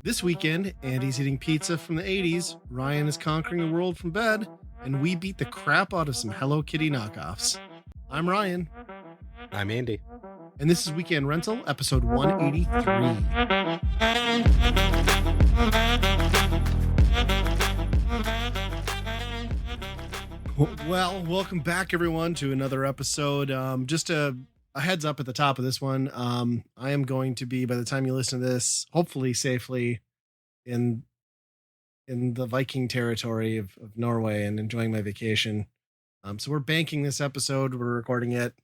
This weekend, Andy's eating pizza from the 80s, Ryan is conquering the world from bed, and we beat the crap out of some Hello Kitty knockoffs. I'm Ryan, I'm Andy. and this is Weekend Rental, episode 183. Well, welcome back, everyone, to another episode. Just a heads up at the top of this one. I am going to be, by the time you listen to this, hopefully safely in the Viking territory of Norway and enjoying my vacation. So we're banking this episode. We're recording it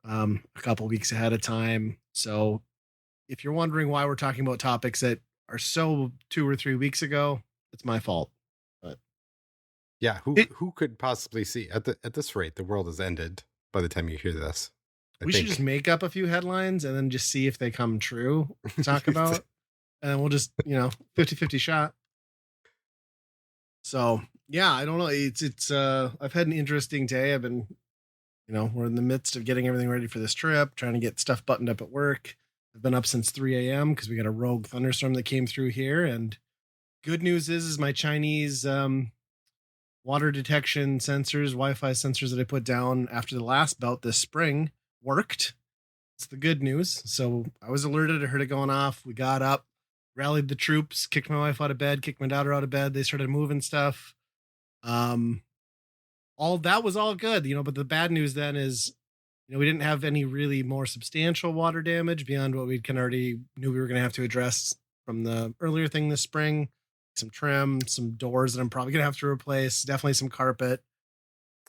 a couple weeks ahead of time. So if you're wondering why we're talking about topics that are so 2 or 3 weeks ago, it's my fault. But yeah, who could possibly see at this rate the world has ended by the time you hear this? We should just make up a few headlines and then just see if they come true to talk about. And we'll just, 50-50 shot. So yeah, I don't know. It's I've had an interesting day. I've been, we're in the midst of getting everything ready for this trip, trying to get stuff buttoned up at work. I've been up since 3 a.m. because we got a rogue thunderstorm that came through here. And good news is my Chinese water detection sensors, Wi-Fi sensors that I put down after the last bout this spring worked. It's the good news. So I was alerted. I heard it going off. We got up, rallied the troops, kicked my wife out of bed, kicked my daughter out of bed. They started moving stuff. All that was all good, but the bad news then is, we didn't have any really more substantial water damage beyond what we kind of already knew we were going to have to address from the earlier thing this spring. Some trim, some doors that I'm probably going to have to replace, definitely some carpet.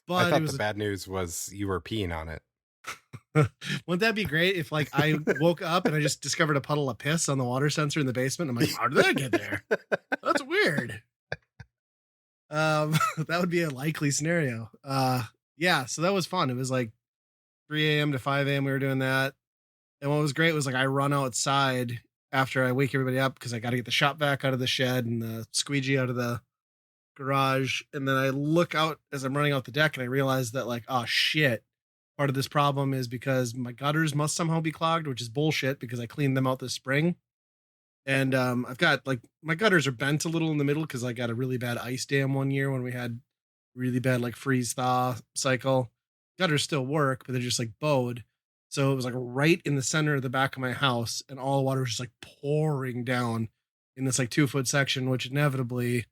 But I thought the bad news was you were peeing on it. Wouldn't that be great if I woke up and I just discovered a puddle of piss on the water sensor in the basement? I'm like, how did that get there? That's weird. That would be a likely scenario. Yeah, so that was fun. It was 3 a.m. to 5 a.m. we were doing that. And what was great was I run outside after I wake everybody up because I got to get the shop vac out of the shed and the squeegee out of the garage. And then I look out as I'm running out the deck and I realize that oh shit, part of this problem is because my gutters must somehow be clogged, which is bullshit because I cleaned them out this spring. And I've got my gutters are bent a little in the middle because I got a really bad ice dam one year when we had really bad freeze thaw cycle. Gutters still work, but they're just bowed. So it was right in the center of the back of my house, and all the water was just pouring down in this 2-foot section, which inevitably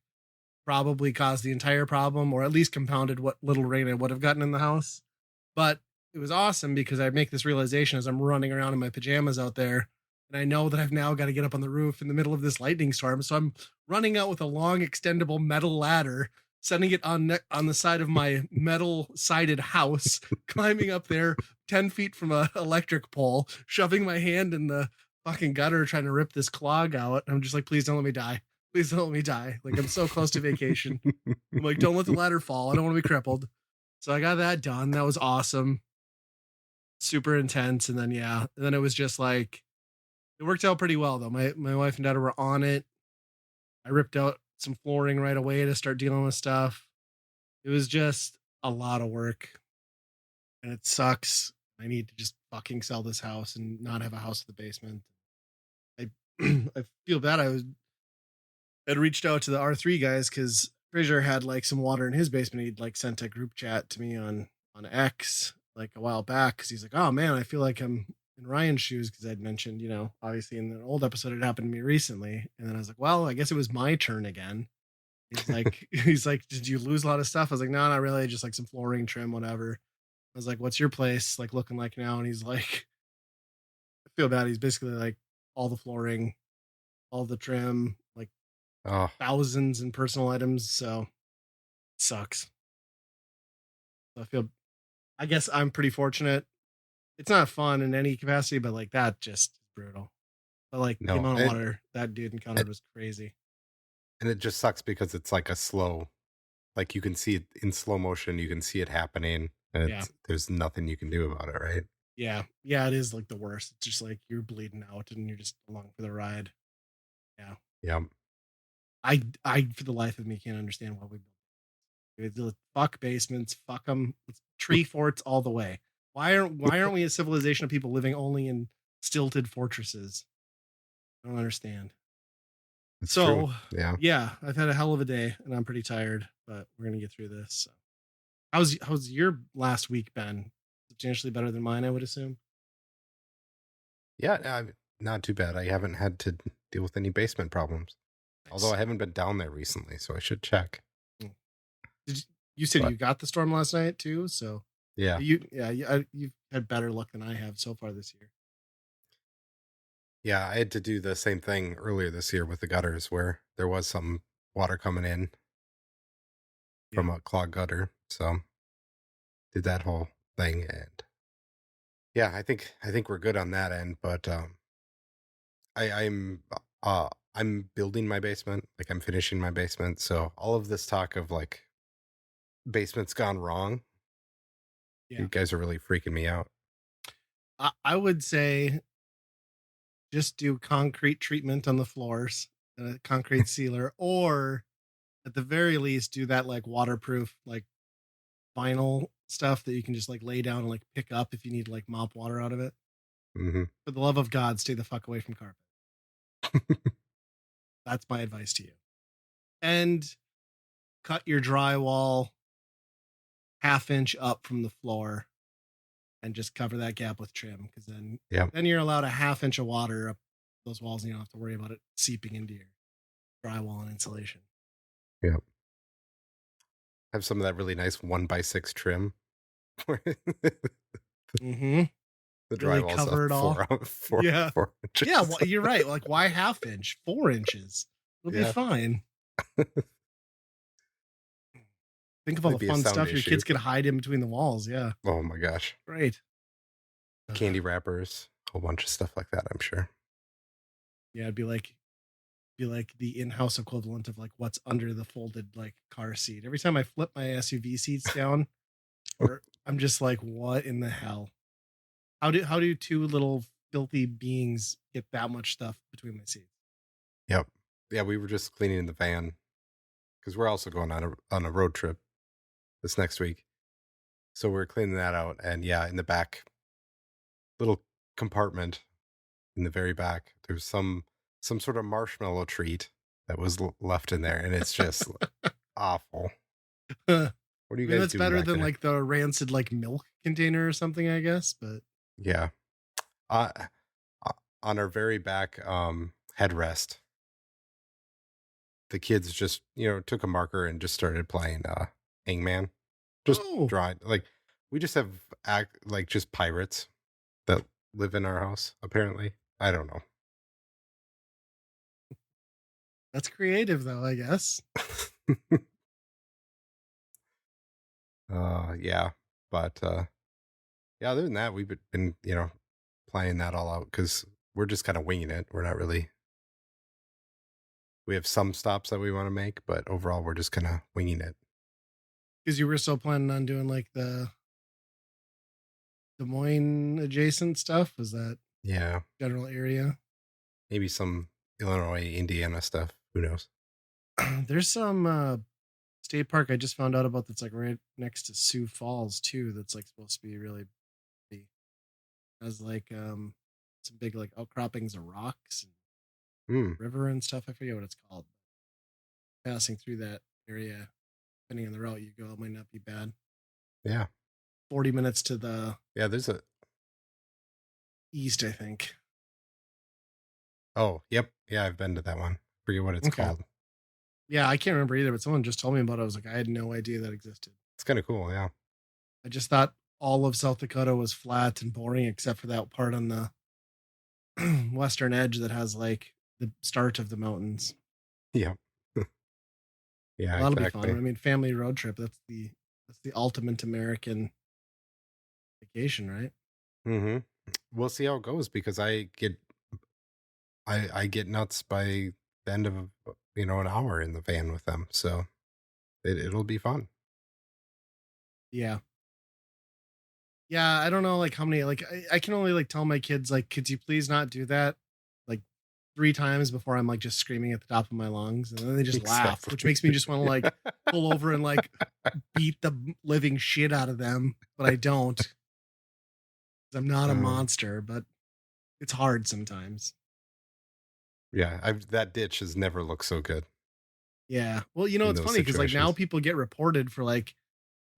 probably caused the entire problem, or at least compounded what little rain I would have gotten in the house. But it was awesome because I make this realization as I'm running around in my pajamas out there, and I know that I've now got to get up on the roof in the middle of this lightning storm. So I'm running out with a long extendable metal ladder, setting it on the side of my metal sided house, climbing up there 10 feet from an electric pole, shoving my hand in the fucking gutter, trying to rip this clog out. I'm just please don't let me die. Please don't let me die. I'm so close to vacation. I'm don't let the ladder fall. I don't want to be crippled. So I got that done. That was awesome. Super intense. And then it was just it worked out pretty well though. My wife and daughter were on it. I ripped out some flooring right away to start dealing with stuff. It was just a lot of work and it sucks. I need to just fucking sell this house and not have a house in the basement. I I feel bad. I'd reached out to the R3 guys because Fraser had some water in his basement. He'd sent a group chat to me on X a while back because he's oh man, I feel like I'm in Ryan's shoes because I'd mentioned, obviously in the old episode it happened to me recently. And then I was well, I guess it was my turn again. He's did you lose a lot of stuff? I was no, not really, just some flooring, trim, whatever. I was what's your place looking like now? And he's I feel bad. He's basically all the flooring, all the trim, thousands in personal items. So it sucks. So I guess I'm pretty fortunate. It's not fun in any capacity, but that just is brutal. But the amount of water that dude encountered was crazy. And it just sucks because it's a slow, you can see it in slow motion. You can see it happening and there's nothing you can do about it. Right. Yeah. Yeah. It is the worst. It's just you're bleeding out and you're just along for the ride. Yeah. Yeah. I, for the life of me, can't understand why we built. Fuck basements. Fuck them. It's tree forts all the way. Why aren't we a civilization of people living only in stilted fortresses? I don't understand. It's true. So, Yeah. yeah, I've had a hell of a day and I'm pretty tired, but we're gonna get through this. So. How's your last week been? Substantially better than mine, I would assume. Yeah, not too bad. I haven't had to deal with any basement problems. Although Nice. I haven't been down there recently, so I should check. Mm. You said But you got the storm last night too, so yeah. you've had better luck than I have so far this year. Yeah, I had to do the same thing earlier this year with the gutters where there was some water coming in Yeah. from a clogged gutter. So did that whole thing, and yeah, I think we're good on that end, but I'm building my basement, like I'm finishing my basement. So all of this talk of like basement's gone wrong, you Yeah. guys are really freaking me out. I would say just do concrete treatment on the floors, a concrete sealer, or at the very least do that like waterproof like vinyl stuff that you can just like lay down and like pick up if you need to like mop water out of it. Hmm. For the love of God, stay the fuck away from carpet. That's my advice to you. And cut your drywall half-inch up from the floor and just cover that gap with trim because Yeah. then you're allowed a half inch of water up those walls and you don't have to worry about it seeping into your drywall and insulation. Yeah. Have some of that really nice 1x6 trim where the Mm-hmm. Really drywall's up cover it all. Yeah. four Yeah. inches. Well, you're right. Like, why half inch? 4 inches. It'll be Yeah. fine. Think of all Might the be a fun sound stuff your issue, kids could but hide in between the walls. Yeah. oh my gosh. Great. Candy wrappers, a whole bunch of stuff like that, I'm sure. Yeah. It'd be like the in-house equivalent of like what's under the folded like car seat. Every time I flip my SUV seats down, or I'm just like, what in the hell? How do two little filthy beings get that much stuff between my seats? Yep. Yeah, we were just cleaning the van because we're also going on a road trip this next week. So we're cleaning that out, and yeah, in the back little compartment in the very back, there's some sort of marshmallow treat that was left in there, and it's just awful. I What are you mean, guys that's doing better back than there? like the rancid like milk container or something, I guess. But Yeah. Uh, on our very back headrest, the kids just took a marker and just started playing Hangman, just oh, drawing. Like we just have like just pirates that live in our house. Apparently, I don't that's creative though, I guess. know. Yeah, but yeah. Other than that, we've been playing that all out because we're just kind of winging it. We're not really. We have some stops that we want to make, but overall, we're just kind of winging it. Because you were still planning on doing like the Des Moines adjacent stuff. Was that Yeah, general area? maybe some Illinois, Indiana stuff. Who knows? There's some state park I just found out about that's like right next to Sioux Falls too. That's like supposed to be really big. Has like some big like outcroppings of rocks and Hmm. river and stuff. I forget what it's called. Passing through that area, depending on the route you go, it might not be bad. Yeah. 40 minutes to the Yeah. There's a. east, I think. Oh, yep. Yeah, I've been to that one. Forget what it's Okay. called. Yeah, I can't remember either, but someone just told me about it. I was like, I had no idea that existed. It's kind of cool. Yeah. I just thought all of South Dakota was flat and boring, except for that part on the western edge that has like the start of the mountains. Yeah. Yeah. Well, that'll be fun. Exactly. I mean, family road trip. That's the ultimate American vacation, right? Mm-hmm. We'll see how it goes because I get nuts by the end of an hour in the van with them, so it'll be fun. Yeah. Yeah, I don't know like how many like I can only like tell my kids like could you please not do that like 3 times before I'm like just screaming at the top of my lungs and then they just laugh, which Exactly. makes me just want to like pull over and like beat the living shit out of them, but I don't 'cause I'm not a Uh, monster, but it's hard sometimes. Yeah, that ditch has never looked so good Yeah. Well, in it's those funny because like now situations. people get reported for like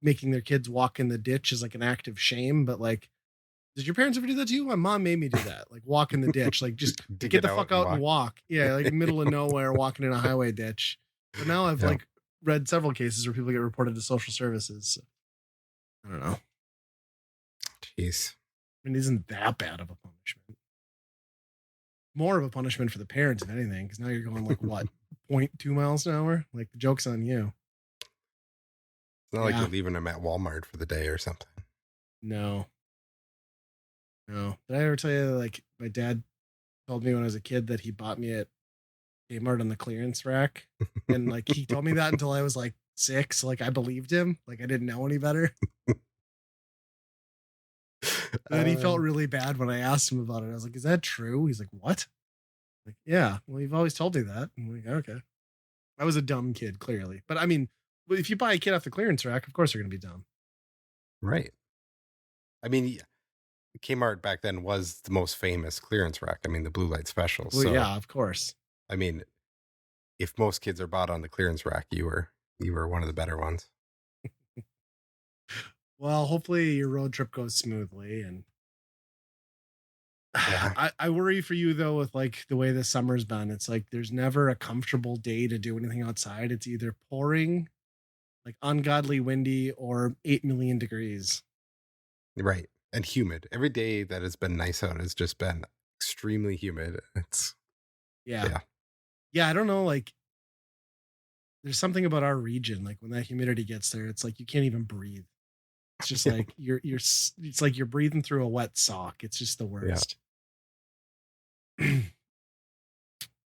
making their kids walk in the ditch is like an act of shame, but like did your parents ever do that to you? My mom made me do that. Like walk in the ditch, like just like, Dig get it the out fuck and out and walk. walk. Yeah, like middle of nowhere, walking in a highway ditch. But now I've Yeah. like read several cases where people get reported to social services. So, I don't know. Jeez. I mean, isn't that bad of a punishment? More of a punishment for the parents, if anything, because now you're going like what, 0.2 miles an hour? Like the joke's on you. It's not like Yeah. you're leaving them at Walmart for the day or something. No. No. Did I ever tell you like my dad told me when I was a kid that he bought me at Kmart on the clearance rack? And like he told me that until I was like 6. Like I believed him. Like I didn't know any better. And then he felt Um, really bad when I asked him about it. I was like, "Is that true?" He's like, "What?" Like, "Yeah, well, you've always told me that." I'm like, "Okay." I was a dumb kid, clearly. But I mean, if you buy a kid off the clearance rack, of course they're going to be dumb. right. I mean, Kmart back then was the most famous clearance rack. I mean, the blue light special. Well, So, yeah, of course. I mean, if most kids are bought on the clearance rack, you were one of the better ones. Well, hopefully your road trip goes smoothly. And Yeah. I worry for you though with like the way the summer's been. It's like there's never a comfortable day to do anything outside. It's either pouring, like ungodly windy, or 8 million degrees. Right. And humid. Every day that has been nice out has just been extremely humid. It's Yeah. yeah. Yeah, I don't know. Like there's something about our region. Like when that humidity gets there, it's like you can't even breathe. It's just like it's like you're breathing through a wet sock. It's just the Yeah. worst. And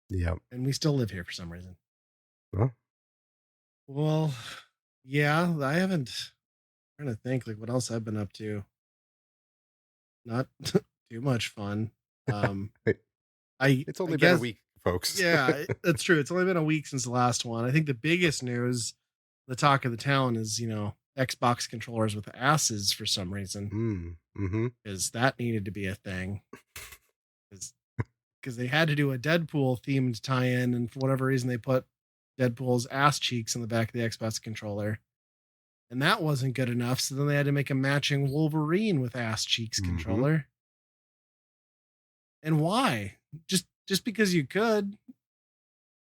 Yeah. we still live here for some reason. Well, Well, yeah, I haven't. I'm trying to think like what else I've been up to. Not too much fun. Um, it- it's I only been a guess week, folks. yeah, that's true. It's only been a week since the last one. I think the biggest news, the talk of the town, is Xbox controllers with asses for some reason, Mm-hmm. because that needed to be a thing. Because they had to do a Deadpool themed tie-in, and for whatever reason they put Deadpool's ass cheeks in the back of the Xbox controller, and that wasn't good enough. So then they had to make a matching Wolverine with ass cheeks Mm-hmm. controller. And why? Just because you could?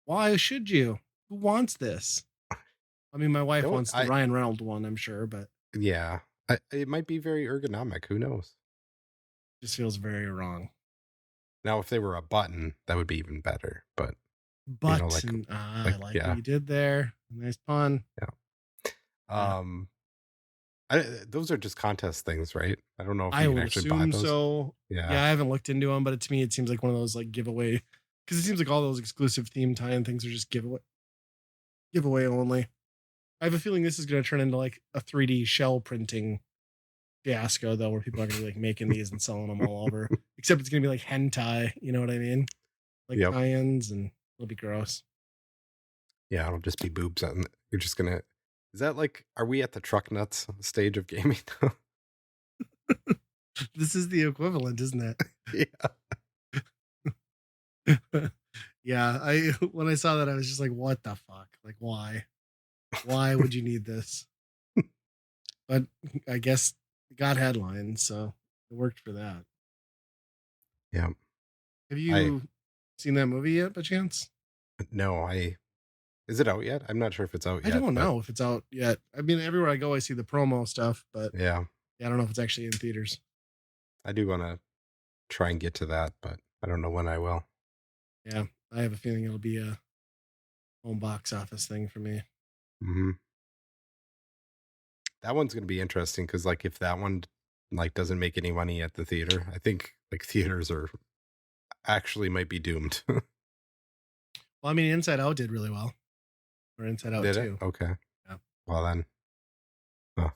Why should you? Who wants this? I mean, my wife No, wants the Ryan Reynolds one, I'm sure, but yeah. It might be very ergonomic. Who knows? it just feels very wrong. Now, if they were a button, that would be even better. But But like, I like what yeah, you did there. Nice pun. yeah. Yeah. Um, those are just contest things, right? I don't know if I you can would actually buy assume those. so. Yeah, Yeah, I haven't looked into them, but to me, it seems like one of those like giveaway, because it seems like all those exclusive theme tie-in things are just giveaway only. I have a feeling this is going to turn into like a 3D shell printing fiasco, though, where people are going to be like making these and selling them all over. Except it's going to be like hentai, you know what I mean? Like yep, tie-ins, and it'll be gross. yeah. It'll just be boobs, and you're just gonna. Is that like? Are we at the truck nuts stage of gaming? This is the equivalent, isn't Yeah. it? Yeah, I when I saw that, I was just like, what the fuck? Like, why? Why would you need this? But I guess it got headlines, so it worked for that. Yeah. Have I you seen that movie yet, by chance? no. Is it out yet? I'm not sure if it's out I yet, don't but know if it's out yet. I mean, everywhere I go, I see the promo stuff, but yeah, yeah, I don't know if it's actually in theaters. I do want to try and get to that, but I don't know when I will. Yeah, I have a feeling it'll be a home box office thing for me. Hmm. That one's gonna be interesting because, like, if that one like doesn't make any money at the theater, I think like theaters are actually might be doomed. Well, I mean, Inside Out did really well, or Inside Out Did it? 2. Okay. Yeah. Well then, huh.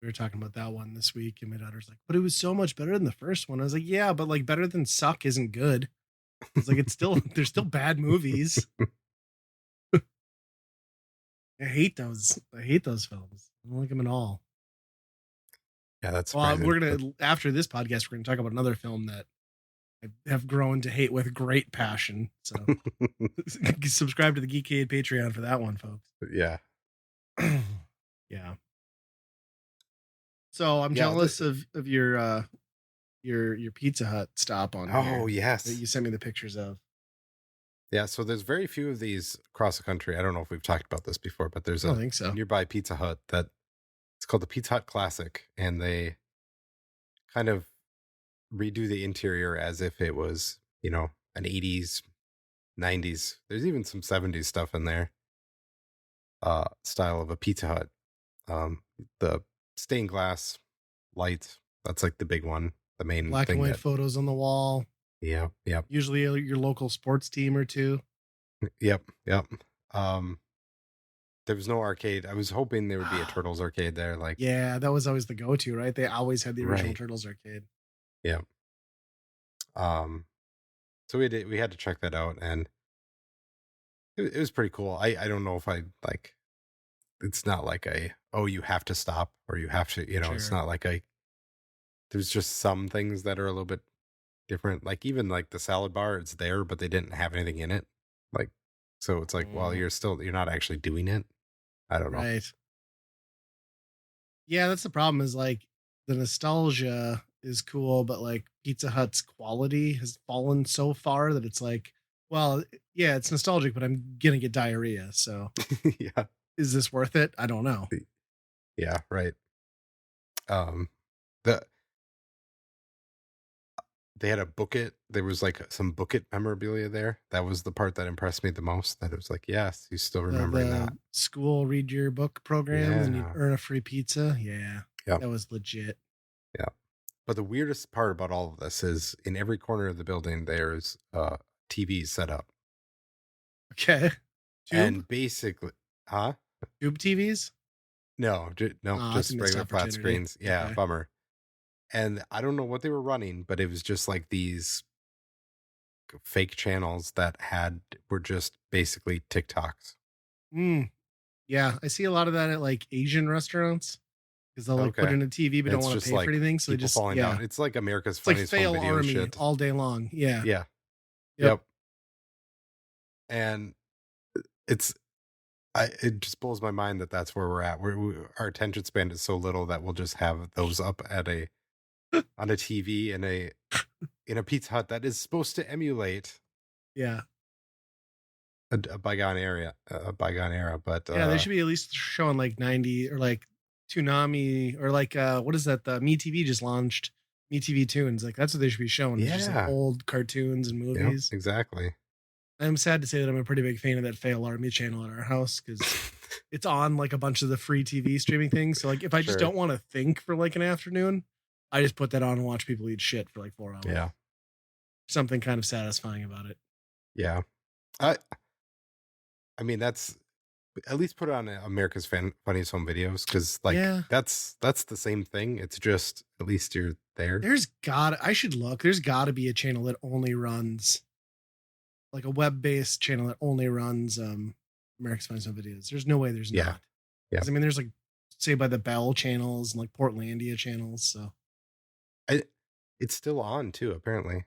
We were talking about that one this week, and my daughter's like, "But it was so much better than the first one." I was like, "Yeah, but like better than suck isn't good." It's like it's still there's still bad movies. I hate those. I hate those films. I don't like them at all. Yeah, that's Well, surprising. we're But gonna after this podcast, we're gonna talk about another film that I have grown to hate with great passion. So subscribe to the Geekade Patreon for that one, folks. Yeah. Yeah. So I'm Yeah. jealous of your Pizza Hut stop on Oh, here that yes. you sent me the pictures of. Yeah. So there's very few of these across the country. I don't know if we've talked about this before, but there's I don't a think so. nearby Pizza Hut that it's called the Pizza Hut Classic, and they kind of redo the interior as if it was, an 80s, 90s. There's even some 70s stuff in there. Style of a Pizza Hut. The stained glass lights, that's like the big one, the main Black and thing white that, photos on the wall. yeah, yep, Usually your local sports team or two. yep, yep. Um, there was no arcade. I was hoping there would be a Turtles arcade there, like, Yeah, that was always the go-to, right? They always had the original right, Turtles arcade. yeah. Um, so we had to check that out, and it was pretty cool. I don't know if I like. It's not like you have to stop or you have to, it's Sure. not like there's just some things that are a little bit different. Like even like the salad bar, it's there, but they didn't have anything in it. Like, so it's like, well, Mm, you're not actually doing it. I don't know. right. Yeah, that's the problem is like the nostalgia is cool, but like Pizza Hut's quality has fallen so far that it's like, well, yeah, it's nostalgic, but I'm gonna get diarrhea. So Yeah. is this worth it? I don't know. Yeah. Right. Um, the, they had a book it. There was like some book it memorabilia there. That was the part that impressed me the most. That it was like, yes, he's still remembering that. The school read your book program and you'd Yeah. earn a free pizza. Yeah, Yeah. that was legit. Yeah. But the weirdest part about all of this is in every corner of the building, there's TVs set up. Okay. Tube? And basically, huh? Tube TVs? No, no, Oh, that's a just missed regular flat opportunity. screens. Yeah, Okay. bummer. And I don't know what they were running, but it was just like these fake channels that were just basically TikToks. Mm, yeah, I see a lot of that at like Asian restaurants because they'll like put Okay. in a TV but And don't it's want to just pay for like anything. So they people just, falling yeah, down. It's like America's it's like Funniest Home fail Video army shit. all day long. Yeah. Yeah. Yep. Yep. And it's it just blows my mind that that's where we're at. Our attention span is so little that we'll just have those up at on a TV in a Pizza Hut that is supposed to emulate Yeah. a bygone era. But Yeah. They should be at least showing like 90 or like Toonami or like, what is that? The Me TV just launched Me TV Tunes. Like that's what they should be showing. It's just like yeah, old cartoons and yep, movies. exactly. I'm sad to say that I'm a pretty big fan of that Fail Army channel at our house because it's on like a bunch of the free TV streaming things. So like if I just Sure. don't want to think for like an afternoon, I just put that on and watch people eat shit for like 4 hours. Yeah, Something kind of satisfying about it. yeah. I mean that's at least put it on America's Funniest Home Videos because like Yeah. that's the same thing. It's just at least you're there. I should look. There's gotta be a channel that only runs like a web-based channel that only runs America's Funniest Home Videos. There's no way there's Yeah, not. yeah. 'Cause, I mean, there's like say by the Bell channels and like Portlandia channels. So I, it's still on too. Apparently,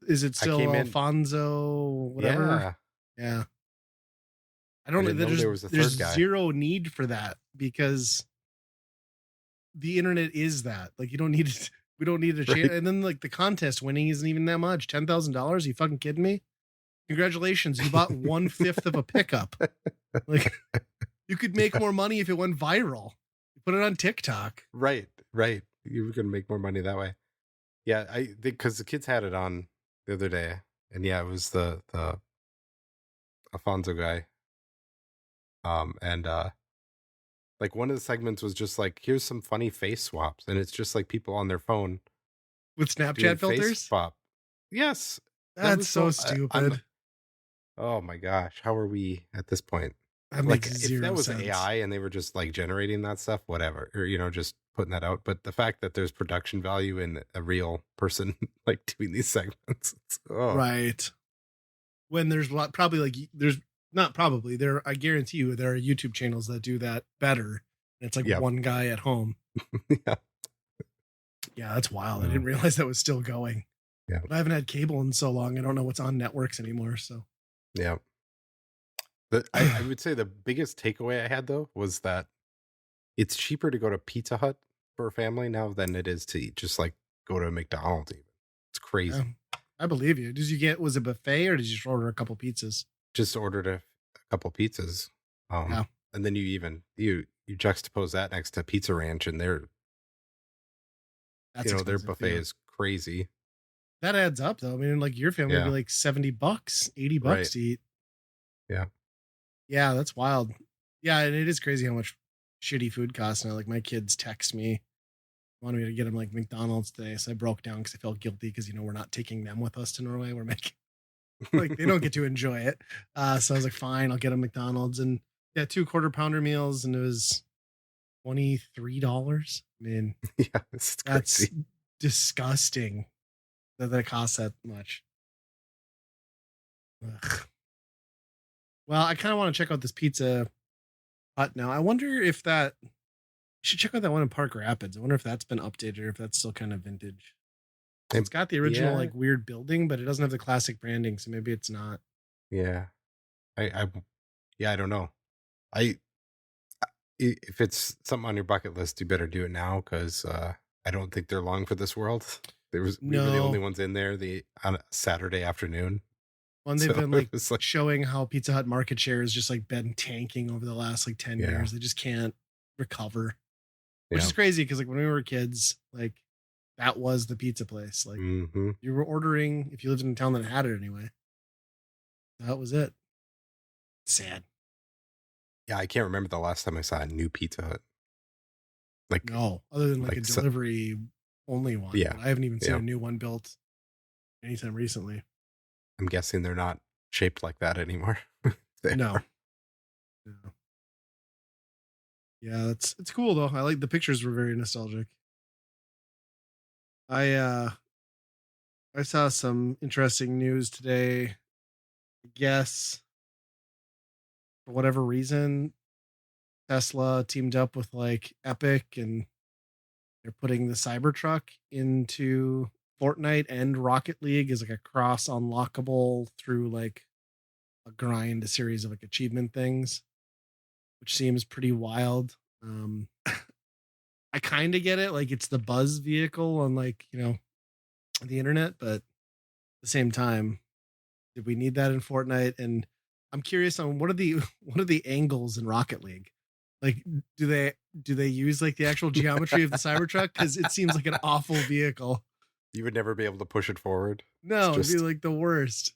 is it I still came in. Alfonso whatever? Yeah, Yeah. I I don't know. didn't know There's there was a there's third guy. zero need for that because the internet is that. Like you don't need it. We don't need a channel. Right? And then like the contest winning isn't even that much. $10,000. You fucking kidding me? Congratulations. You bought 1/5 of a pickup. Like you could make more money if it went viral. You put it on TikTok. Right, right. You were gonna make more money that way. Yeah, I think because the kids had it on the other day, and yeah, it was the Alfonso guy. And like one of the segments was just like, here's some funny face swaps, and it's just like people on their phone With doing Snapchat face filters? swap. Yes, that That's was so I'm. stupid. Oh my gosh, how are we at this point? That Like, makes if that zero was sense. AI and they were just like generating that stuff, whatever, or just putting that out. But the fact that there's production value in a real person like doing these segments, Right. When there's a lot, probably like there's not probably there. I guarantee you there are YouTube channels that do that better. And it's like Yep. one guy at home. Yeah. Yeah, that's wild. I didn't realize that was still going. Yeah. But I haven't had cable in so long. I don't know what's on networks anymore. So Yeah. I would say the biggest takeaway I had though was that it's cheaper to go to Pizza Hut for a family now than it is to just like go to McDonald's even. It's yeah, crazy. I believe you. Did you get, was it buffet or did you just order a couple pizzas? Just ordered a couple pizzas. Yeah, And then you juxtapose that next to Pizza Ranch and that's their expensive. buffet Yeah. is crazy. That adds up though. I mean, like your family would be Yeah. like $70, $80 Right. to eat. Yeah. Yeah, that's wild. Yeah, and it is crazy how much shitty food costs now. Like my kids text me, wanted me to get them like McDonald's today. So I broke down because I felt guilty because we're not taking them with us to Norway. We're making like they don't get to enjoy it. So I was like, fine, I'll get them McDonald's. And yeah, 2 quarter pounder meals, and it was $23. I mean, Yeah, it's that's crazy. disgusting that costs that much. Ugh. Well, I kind of want to check out this Pizza Hut now. I wonder if that you should check out that one in Park Rapids. I wonder if that's been updated or if that's still kind of vintage. It's And got the original yeah, like weird building, but it doesn't have the classic branding, so maybe it's not. yeah. I yeah, I don't know. I if it's something on your bucket list, you better do it now because I don't think they're long for this world. We were the only No. ones in there on a Saturday afternoon, One they've so been it like was like showing how Pizza Hut market share has just like been tanking over the last like 10 yeah, years. They just can't recover. Which yeah. is crazy because like when we were kids, like that was the pizza place. Like Hmm. you were ordering if you lived in a town that had it anyway. That was it. Sad. Yeah, I can't remember the last time I saw a new Pizza Hut. Like No, other than like a like so, delivery only one, yeah, but I haven't even seen yeah. a new one built anytime recently. I'm guessing they're not shaped like that anymore. They No. are. No. Yeah, it's cool though. I like the pictures were very nostalgic. I I saw some interesting news today. I guess for whatever reason, Tesla teamed up with like Epic and they're putting the Cybertruck into Fortnite and Rocket League as like a cross unlockable through like a grind, a series of like achievement things, which seems pretty wild. I kind of get it. Like it's the buzz vehicle on like, the internet, but at the same time, did we need that in Fortnite? And I'm curious on what are the what are the angles in Rocket League? Like, do they use like the actual geometry of the Cybertruck? Because it seems like an awful vehicle. You would never be able to push it forward. It's No, it'd be just like the worst.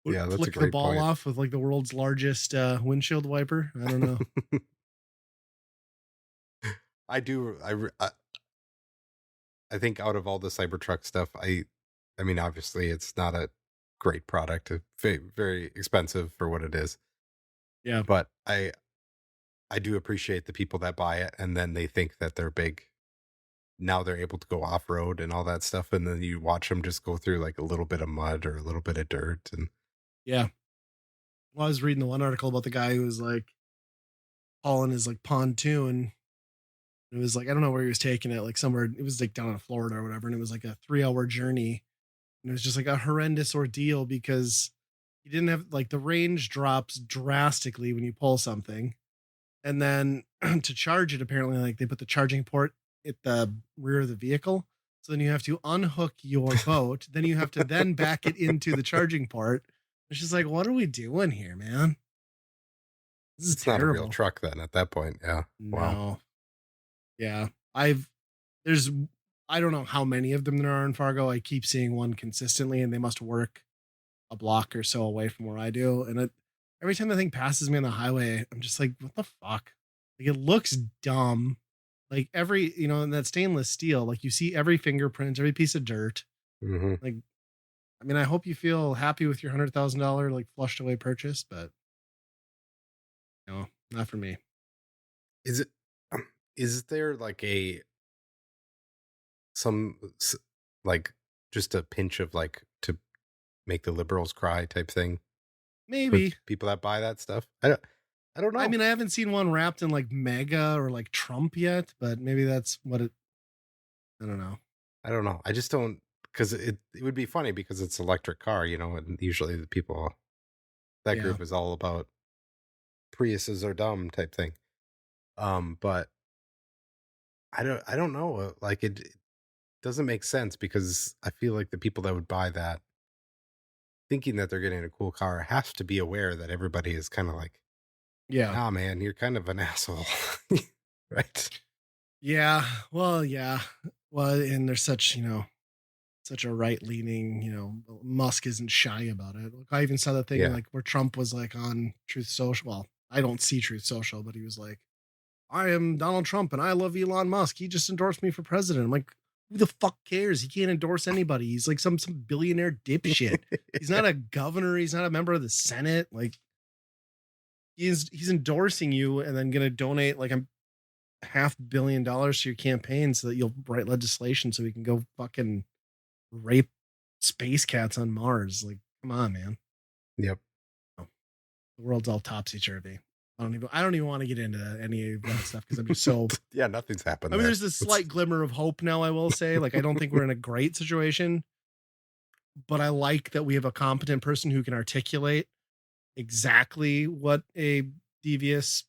Would yeah, that's a flick the great ball point. off with like the world's largest windshield wiper. I don't know. I do. I think out of all the Cybertruck stuff, I mean, obviously, it's not a great product. It's very expensive for what it is. Yeah, But I do appreciate the people that buy it and then they think that they're big. Now they're able to go off road and all that stuff, and then you watch them just go through like a little bit of mud or a little bit of dirt, and yeah. Well, I was reading the one article about the guy who was like hauling his like pontoon. It was like I don't know where he was taking it, like somewhere. It was like down in Florida or whatever, and it was like a 3 hour journey, and it was just like a horrendous ordeal because he didn't have like the range drops drastically when you pull something, and then to charge it, apparently like they put the charging port at the rear of the vehicle. So then you have to unhook your boat, then you have to then back it into the charging port. It's just like, what are we doing here, man? This is it's not a real terrible. truck then at that point. Yeah. Wow. No. Yeah. There's, I don't know how many of them there are in Fargo. I keep seeing one consistently and they must work a block or so away from where I do. And every time the thing passes me on the highway, I'm just like, what the fuck? Like it looks dumb. Like in that stainless steel, like you see every fingerprint, every piece of dirt. Hmm. Like, I mean, I hope you feel happy with your $100,000 like flushed away purchase, but no, not for me. Is it? Is there like some like just a pinch of like to make the liberals cry type thing with Maybe. people that buy that stuff? I don't I know. mean, I haven't seen one wrapped in like mega or like Trump yet, but maybe that's what it. I don't know. I don't know. I just don't. because it would be funny because it's electric car, and usually the people that Yeah. group is all about Priuses are dumb type thing. But I don't know. Like it doesn't make sense because I feel like the people that would buy that thinking that they're getting a cool car has to be aware that everybody is kind of like, Yeah. nah, man, you're kind of an asshole. Right. Yeah. Well, yeah. Well, and there's such a right leaning, Musk isn't shy about it. Look, I even saw the thing Yeah. like where Trump was like on Truth Social. Well, I don't see Truth Social, but he was like, I am Donald Trump and I love Elon Musk. He just endorsed me for president. I'm like, who the fuck cares? He can't endorse anybody. He's like some billionaire dipshit. He's not a governor. He's not a member of the Senate. Like he's endorsing you and then gonna donate like a $500 million to your campaign so that you'll write legislation so we can go fucking rape space cats on Mars. Like, come on, man. Yep. Oh, the world's all topsy turvy. I don't even want to get into any of that stuff because I'm just so. Yeah, nothing's happened. I mean, there. there's this slight glimmer of hope now. I will say, like, I don't think we're in a great situation, but I like that we have a competent person who can articulate exactly what a devious.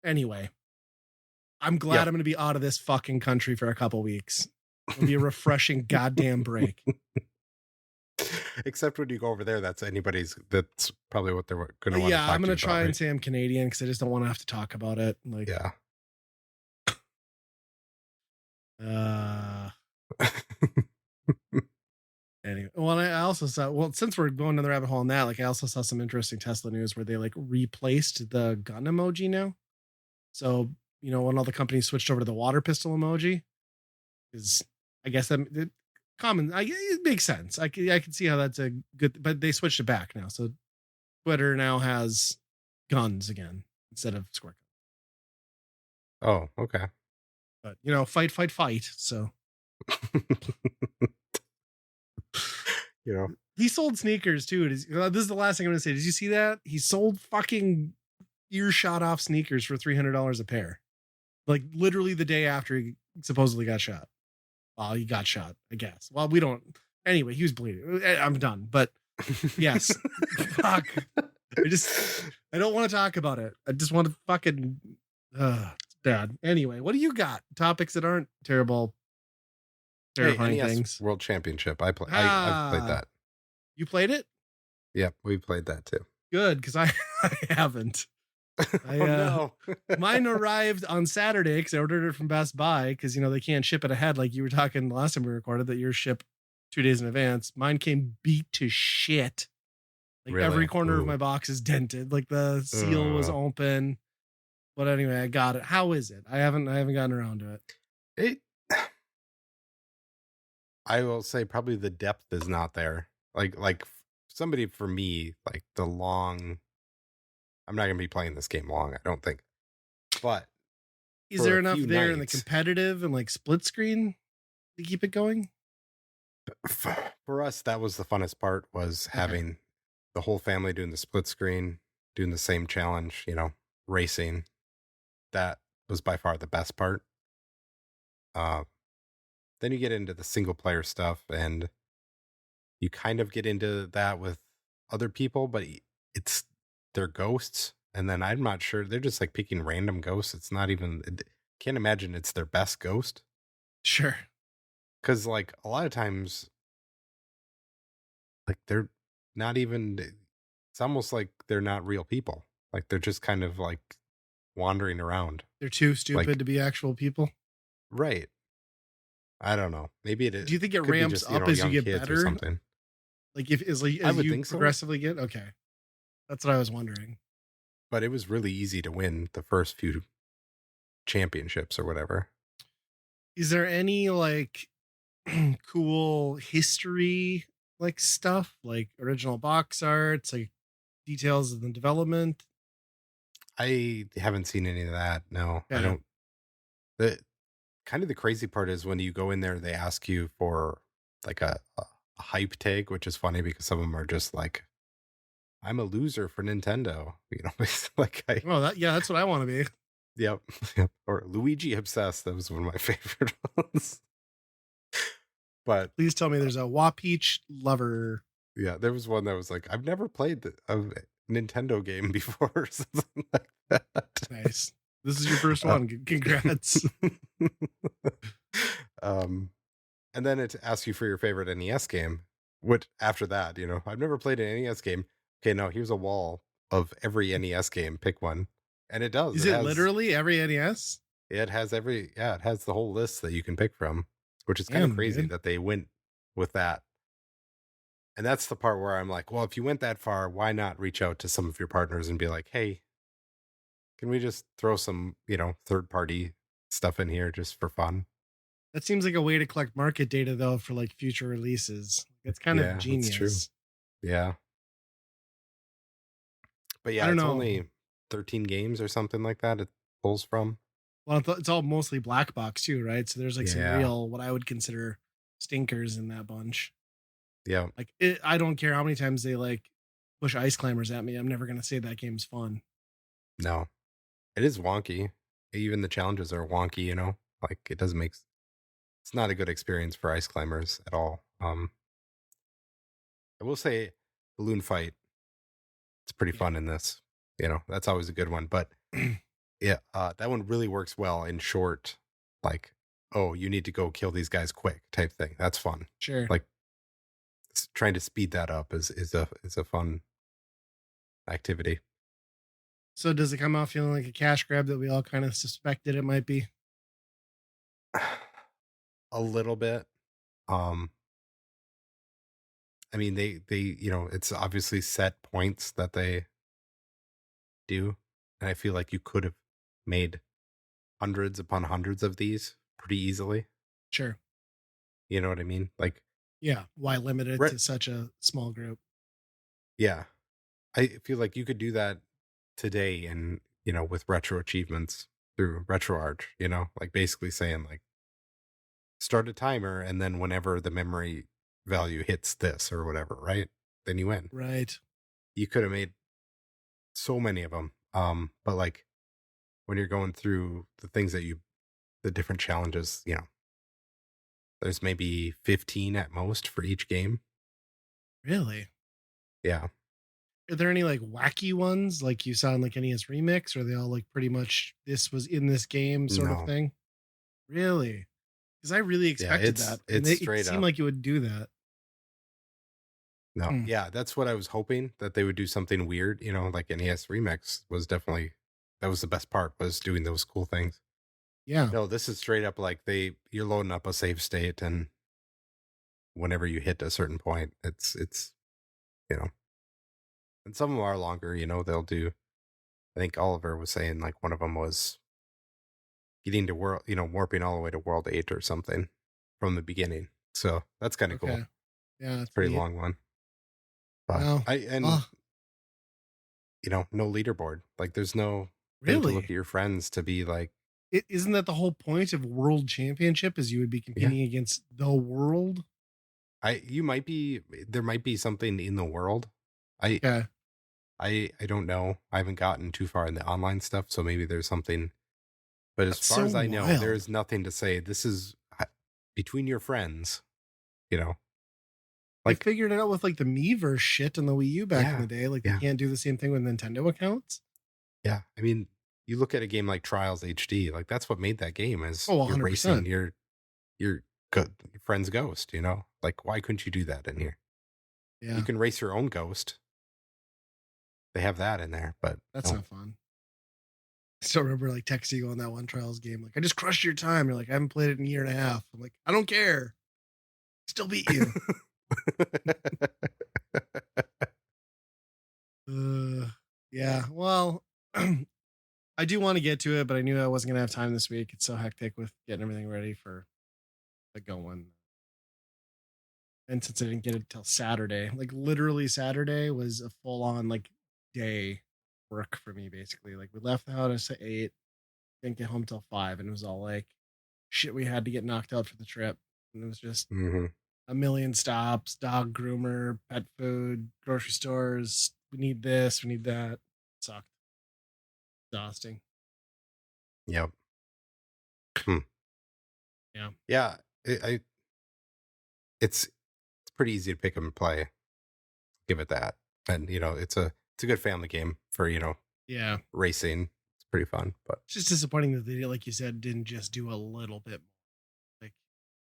Anyway, I'm glad Yep. I'm going to be out of this fucking country for a couple weeks. It'll be a refreshing goddamn break. Except when you go over there, that's probably what they're going to want. Yeah, I'm going to try and right? say I'm Canadian because I just don't want to have to talk about it. Like, Yeah. Anyway, well, I also saw. Well, since we're going down the rabbit hole on that, like, I also saw some interesting Tesla news where they like replaced the gun emoji now. So when all the companies switched over to the water pistol emoji, is I guess that common. It makes sense. I can see how that's a good. But they switched it back now, so Twitter now has guns again instead of squirt guns. Oh, okay. But fight, fight, fight. So he sold sneakers too. This is the last thing I'm going to say. Did you see that? He sold fucking earshot off sneakers for $300 a pair. Like literally the day after he supposedly got shot. Well, he got shot, I guess. Well, we don't. Anyway, he was bleeding. I'm done. But yes, fuck. I don't want to talk about it. I just want to fucking. It's bad. Anyway, what do you got? Topics that aren't terrible. Terrifying things. World Championship. I've played that. You played it? Yep, we played that too. Good, because I haven't. No. Mine arrived on Saturday because I ordered it from Best Buy because they can't ship it ahead like you were talking the last time we recorded that yours ship 2 days in advance. Mine came beat to shit. Like Really? every corner of my box is dented. Like the seal was open. But anyway, I got it. How is it? I haven't gotten around to it. I will say probably the depth is not there. Like somebody for me, like the long. I'm not going to be playing this game long, I don't think. But is there enough there in the competitive and like split screen to keep it going? For us, that was the funnest part was having the whole family doing the split screen, doing the same challenge, racing. That was by far the best part. Then you get into the single player stuff and you kind of get into that with other people, but they're ghosts. And then I'm not sure. They're just like picking random ghosts. It's not even, can't imagine it's their best ghost. Sure. Cause like a lot of times, like they're not even, it's almost like they're not real people. Like they're just kind of like wandering around. They're too stupid to be actual people. Right. I don't know. Maybe it is. Do you think it ramps up as you get better? Something. Like as you progressively get? Okay. That's what I was wondering. But it was really easy to win the first few championships or whatever. Is there any like cool history like stuff, like original box arts, like details of the development? I haven't seen any of that. No, Yeah. I don't. The crazy part is when you go in there, they ask you for like a hype tag, which is funny because some of them are just like, I'm a loser for Nintendo. Like that's what I want to be. Yep. Or Luigi obsessed. That was one of my favorite ones. But Please tell me there's a Wapeach lover. yeah, there was one that was like, I've never played a Nintendo game before or something like that. Nice. This is your first Uh, one. Congrats. um, and then it asks you for your favorite NES game. Which after that, I've never played an NES game. Okay, now here's a wall of every NES game. Pick one, and it does. Is it literally every NES? It has it has the whole list that you can pick from, which is kind of Damn, crazy dude. that they went with that. And that's the part where I'm like, well, if you went that far, why not reach out to some of your partners and be like, hey, can we just throw some, third party stuff in here just for fun? That seems like a way to collect market data though for like future releases. It's kind of Yeah, that's true. genius. Yeah. But I yeah, don't it's know. only 13 games or something like that it pulls from. Well, it's all mostly black box too, right? So there's like some Yeah. real what I would consider stinkers in that bunch. Yeah. Like I don't care how many times they like push ice climbers at me. I'm never gonna say that game's fun. No, it is wonky. Even the challenges are wonky. Like it doesn't make it's not a good experience for ice climbers at all. I will say balloon fight, it's pretty Yeah. fun in this. That's always a good one. But yeah, that one really works well in short, like, oh, you need to go kill these guys quick type thing. That's fun. Sure. Like trying to speed that up is a fun activity. So does it come out feeling like a cash grab that we all kind of suspected it might be? A little bit. Um, I mean, it's obviously set points that they do, and I feel like you could have made hundreds upon hundreds of these pretty easily. Sure. You know what I mean? Like, Yeah. Why limit it re- to such a small group? yeah, I feel like you could do that today, and with retro achievements through RetroArch. Like basically saying like start a timer, and then whenever the memory value hits this or whatever, right? Then you win. Right. You could have made so many of them. But like when you're going through the different challenges, there's maybe 15 at most for each game. Really? Yeah. Are there any like wacky ones like you saw in like NES Remix? Or are they all like pretty much this was in this game sort of No. thing? Really? Because I really Yeah. expected It's that. And it's it straight seemed up. like it would do that. No. Hmm. Yeah. That's what I was hoping, that they would do something weird. Like NES Remix was definitely, that was the best part, was doing those cool things. Yeah. No, this is straight up like you're loading up a save state, and whenever you hit a certain point, it's you know, and some of them are longer. They'll do. I think Oliver was saying like one of them was getting to world, warping all the way to world 8 or something from the beginning. So that's kind of cool. Okay. Yeah, It's that's a pretty neat. long one, but Wow. and Oh, no leaderboard. Like there's no thing to look really? at your friends to be like, Isn't that the whole point of World Championship? Is you would be yeah, competing against the world? you might be, there might be something in the world. I Okay. I don't know. I haven't gotten too far in the online stuff, so maybe there's something. But as That's far so as I know, there wild. is nothing to say this is between your friends. You know, They like figured it out with like the Miiverse shit on the Wii U back in yeah, the day. Like they yeah, can't do the same thing with Nintendo accounts. yeah. I mean, you look at a game like Trials HD, like that's what made that game, is Oh, you're racing 100%. your your friend's ghost. Like why couldn't you do that in here? You Yeah, can race your own ghost. They have that in there, but that's no. not fun. I still remember like texting you on that one Trials game. Like, I just crushed your time. You're like, I haven't played it in a year and a half. I'm like, I don't care. Still beat you. Yeah. Well, I do want to get to it, but I knew I wasn't gonna have time this week. It's so hectic with getting everything ready for the going. And since I didn't get it till Saturday, like literally Saturday was a full on like day work for me basically. Like we left the house at 8, didn't get home till 5, and it was all like shit we had to get knocked out for the trip. And it was just Hmm. a million stops, dog groomer, pet food, grocery stores. We need this, we need that. Sucked. Exhausting. Yep. Hmm. Yeah. Yeah. I it's pretty easy to pick 'em and play. Give it that. And, it's a good family game for, Yeah. racing. It's pretty fun, but It's just disappointing that they, like you said, didn't just do a little bit more. Like,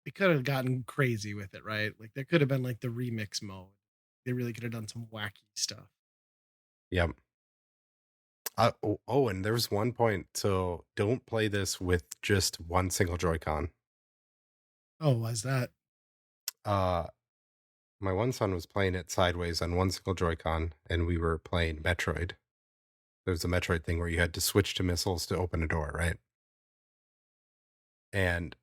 they could have gotten crazy with it, right? Like, there could have been like the remix mode. They really could have done some wacky stuff. yeah. And there's one point, so don't play this with just one single Joy-Con. Oh, why's that? Uh, my one son was playing it sideways on one single Joy-Con, and we were playing Metroid. There's a Metroid thing where you had to switch to missiles to open a door, right? And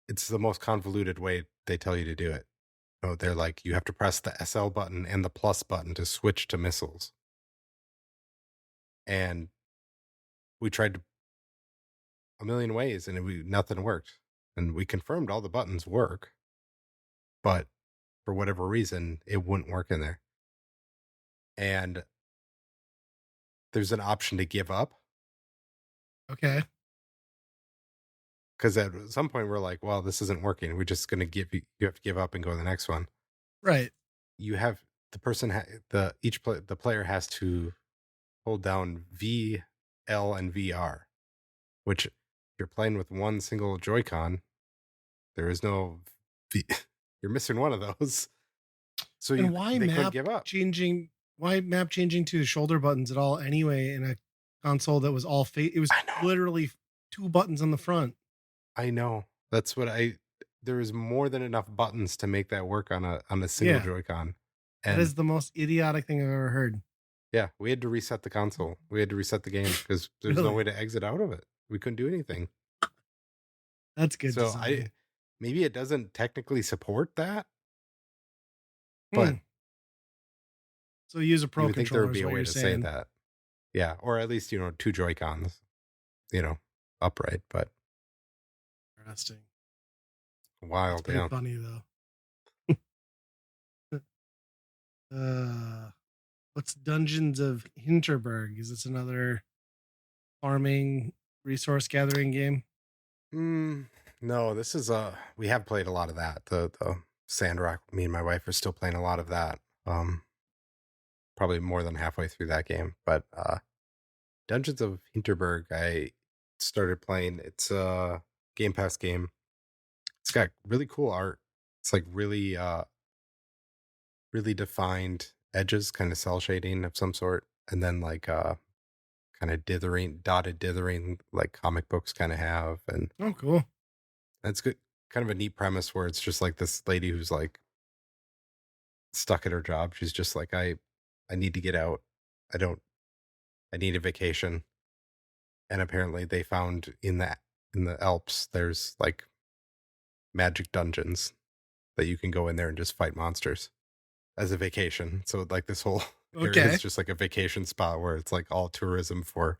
it's the most convoluted way they tell you to do it. Oh, they're like, you have to press the SL button and the plus button to switch to missiles. And we tried a million ways and nothing worked. And we confirmed all the buttons work, but for whatever reason, it wouldn't work in there. And there's an option to give up. Okay. Because at some point we're like, well, this isn't working. We're just going to you have to give up and go to the next one. Right. You have the person, the player has to hold down V, L, and VR, which if you're playing with one single Joy-Con, there is no V. You're missing one of those. So And they couldn't give up. Why map changing to shoulder buttons at all anyway in a console that was all it was I know. literally two buttons on the front. I know. That's what there is more than enough buttons to make that work on a single Yeah. Joy-Con. That is And the most idiotic thing I've ever heard. yeah, we had to reset the console. We had to reset the game because there's no Really? way to exit out of it. We couldn't do anything. That's good So design. maybe it doesn't technically support that, Hmm. but So use a you pro would think there controller would be is a what way you're to say saying. that. Yeah, or at least, two Joy-Cons, upright, but Interesting. That's wild, pretty yeah. funny though. What's Dungeons of Hinterberg? Is this another farming resource gathering game? No, this is we have played a lot of that. The Sandrock, me and my wife are still playing a lot of that. Probably more than halfway through that game. But Dungeons of Hinterberg, I started playing. It's a Game Pass game. It's got really cool art. It's like really defined edges, kind of cell shading of some sort, and then like kind of dotted dithering like comic books kind of have. And Oh, cool. it's good, kind of a neat premise where it's just like this lady who's like stuck at her job. She's just like, I need to get out. I need a vacation. And apparently they found in the Alps, there's like magic dungeons that you can go in there and just fight monsters as a vacation. So like this whole area Okay. is just like a vacation spot where it's like all tourism for,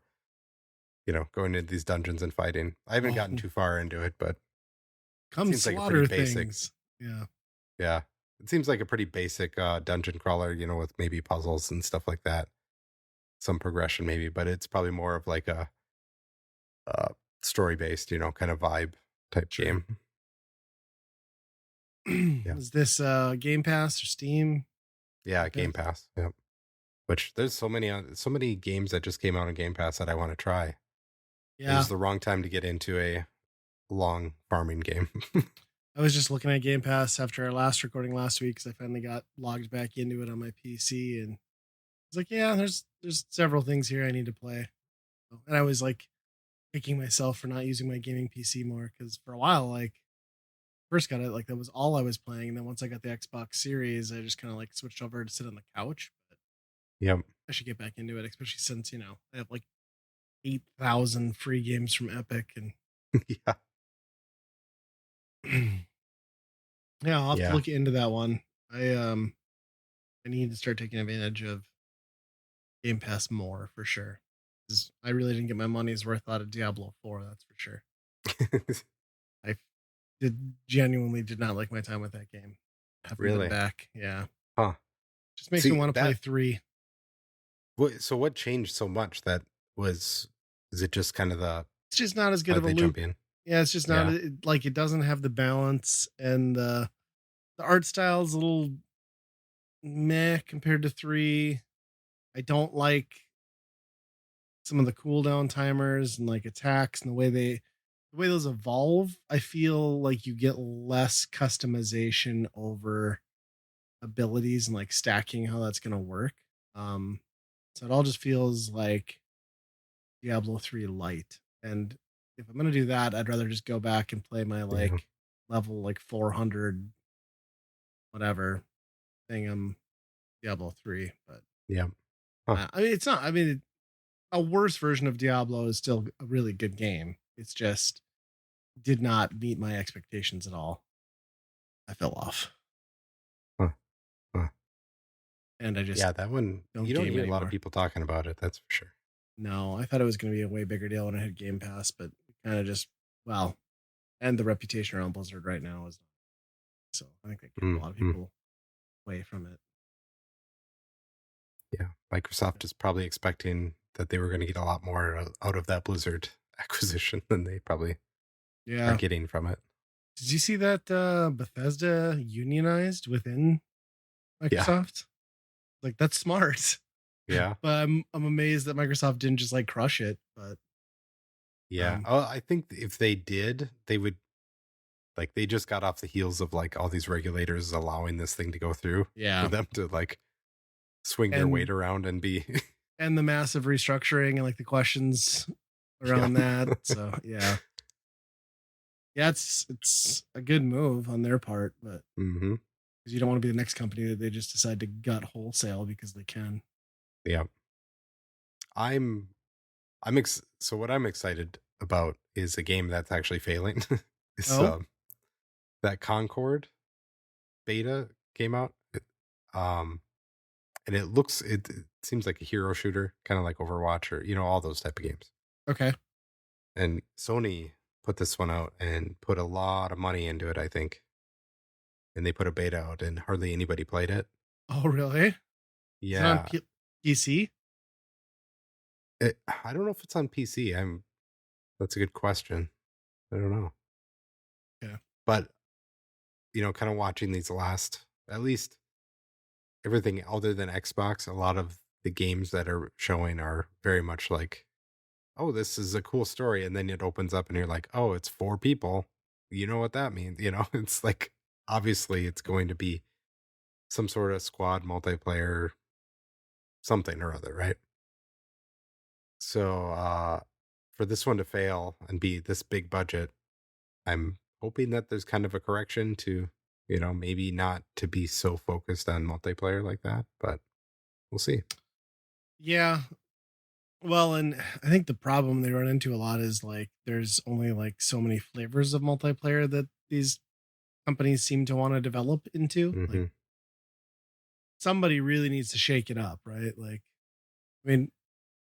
going into these dungeons and fighting. I haven't gotten Oh, too far into it, but come seems like a pretty slaughter basic. things. Yeah. Yeah. It seems like a pretty basic dungeon crawler, with maybe puzzles and stuff like that. Some progression maybe, but it's probably more of like a story based, kind of vibe type Sure. game. Yeah. Is this Game Pass or Steam? Yeah, Game Yes. Pass. Yeah. Which there's so many games that just came out on Game Pass that I want to try. It Yeah. was the wrong time to get into a long farming game. I was just looking at Game Pass after our last recording last week because I finally got logged back into it on my PC, and it's like, yeah, there's several things here I need to play. And I was like kicking myself for not using my gaming PC more because for a while, like first got it, like that was all I was playing, and then once I got the Xbox Series, I just kind of like switched over to sit on the couch. But Yep. I should get back into it, especially since I have like 8,000 free games from Epic, and Yeah. yeah, I'll have to Yeah. look into that one. I need to start taking advantage of Game Pass more for sure. 'Cause I really didn't get my money's worth out of Diablo 4, that's for sure. I genuinely did not like my time with that game. Haven't been Really? back. Yeah. Huh. Just makes me See want to play that 3. so what changed so much that was is it just kind of the It's just not as how good of a they jump loop. in? Yeah, it's just not Yeah. like it doesn't have the balance and the art style is a little meh compared to 3. I don't like some of the cooldown timers and like attacks and the way those evolve. I feel like you get less customization over abilities and like stacking how that's going to work. Um, so it all just feels like Diablo 3 light. And if I'm going to do that, I'd rather just go back and play my Yeah. like level like 400 whatever thing. Diablo 3, but Yeah. Huh. I mean, it's not. I mean, a worse version of Diablo is still a really good game. It's just did not meet my expectations at all. I fell off, Huh. Huh. and I just Yeah, that one, don't you don't game hear a lot of anymore. people talking about it. That's for sure. No, I thought it was going to be a way bigger deal when I had Game Pass, but kind of just well, and the reputation around Blizzard right now is so. I think that kept a lot of Mm-hmm. people away from it. Yeah. Microsoft is probably expecting that they were going to get a lot more out of that Blizzard acquisition than they probably are Yeah. getting from it. Did you see that Bethesda unionized within Yeah. Microsoft? Like that's smart. Yeah. But I'm amazed that Microsoft didn't just like crush it. But Yeah. um Oh, I think if they did, they would like they just got off the heels of like all these regulators allowing this thing to go through for yeah. them to like swing their weight And around and be and the massive restructuring and like the questions yeah. around that. So yeah. Yeah, it's a good move on their part, but Mm-hmm. because you don't want to be the next company that they just decide to gut wholesale because they can. Yeah. I'm so what I'm excited about is a game that's actually failing. Is Oh, that Concord beta came out. Um and it seems like a hero shooter, kind of like Overwatch or all those type of games. okay. And Sony put this one out and put a lot of money into it, I think. And they put a beta out and hardly anybody played it. Oh, really? Is it on Yeah. PC? I don't know if it's on PC. That's a good question. I don't know. Yeah. But kind of watching these last, at least everything other than Xbox, a lot of the games that are showing are very much like, oh, this is a cool story. And then it opens up and you're like, oh, it's 4 people. You know what that means? It's like, obviously it's going to be some sort of squad multiplayer, something or other, right? So, for this one to fail and be this big budget, I'm hoping that there's kind of a correction to, maybe not to be so focused on multiplayer like that, but we'll see. Yeah. Well, and I think the problem they run into a lot is like there's only like so many flavors of multiplayer that these companies seem to want to develop into. Like Hmm. somebody really needs to shake it up, right? Like, I mean,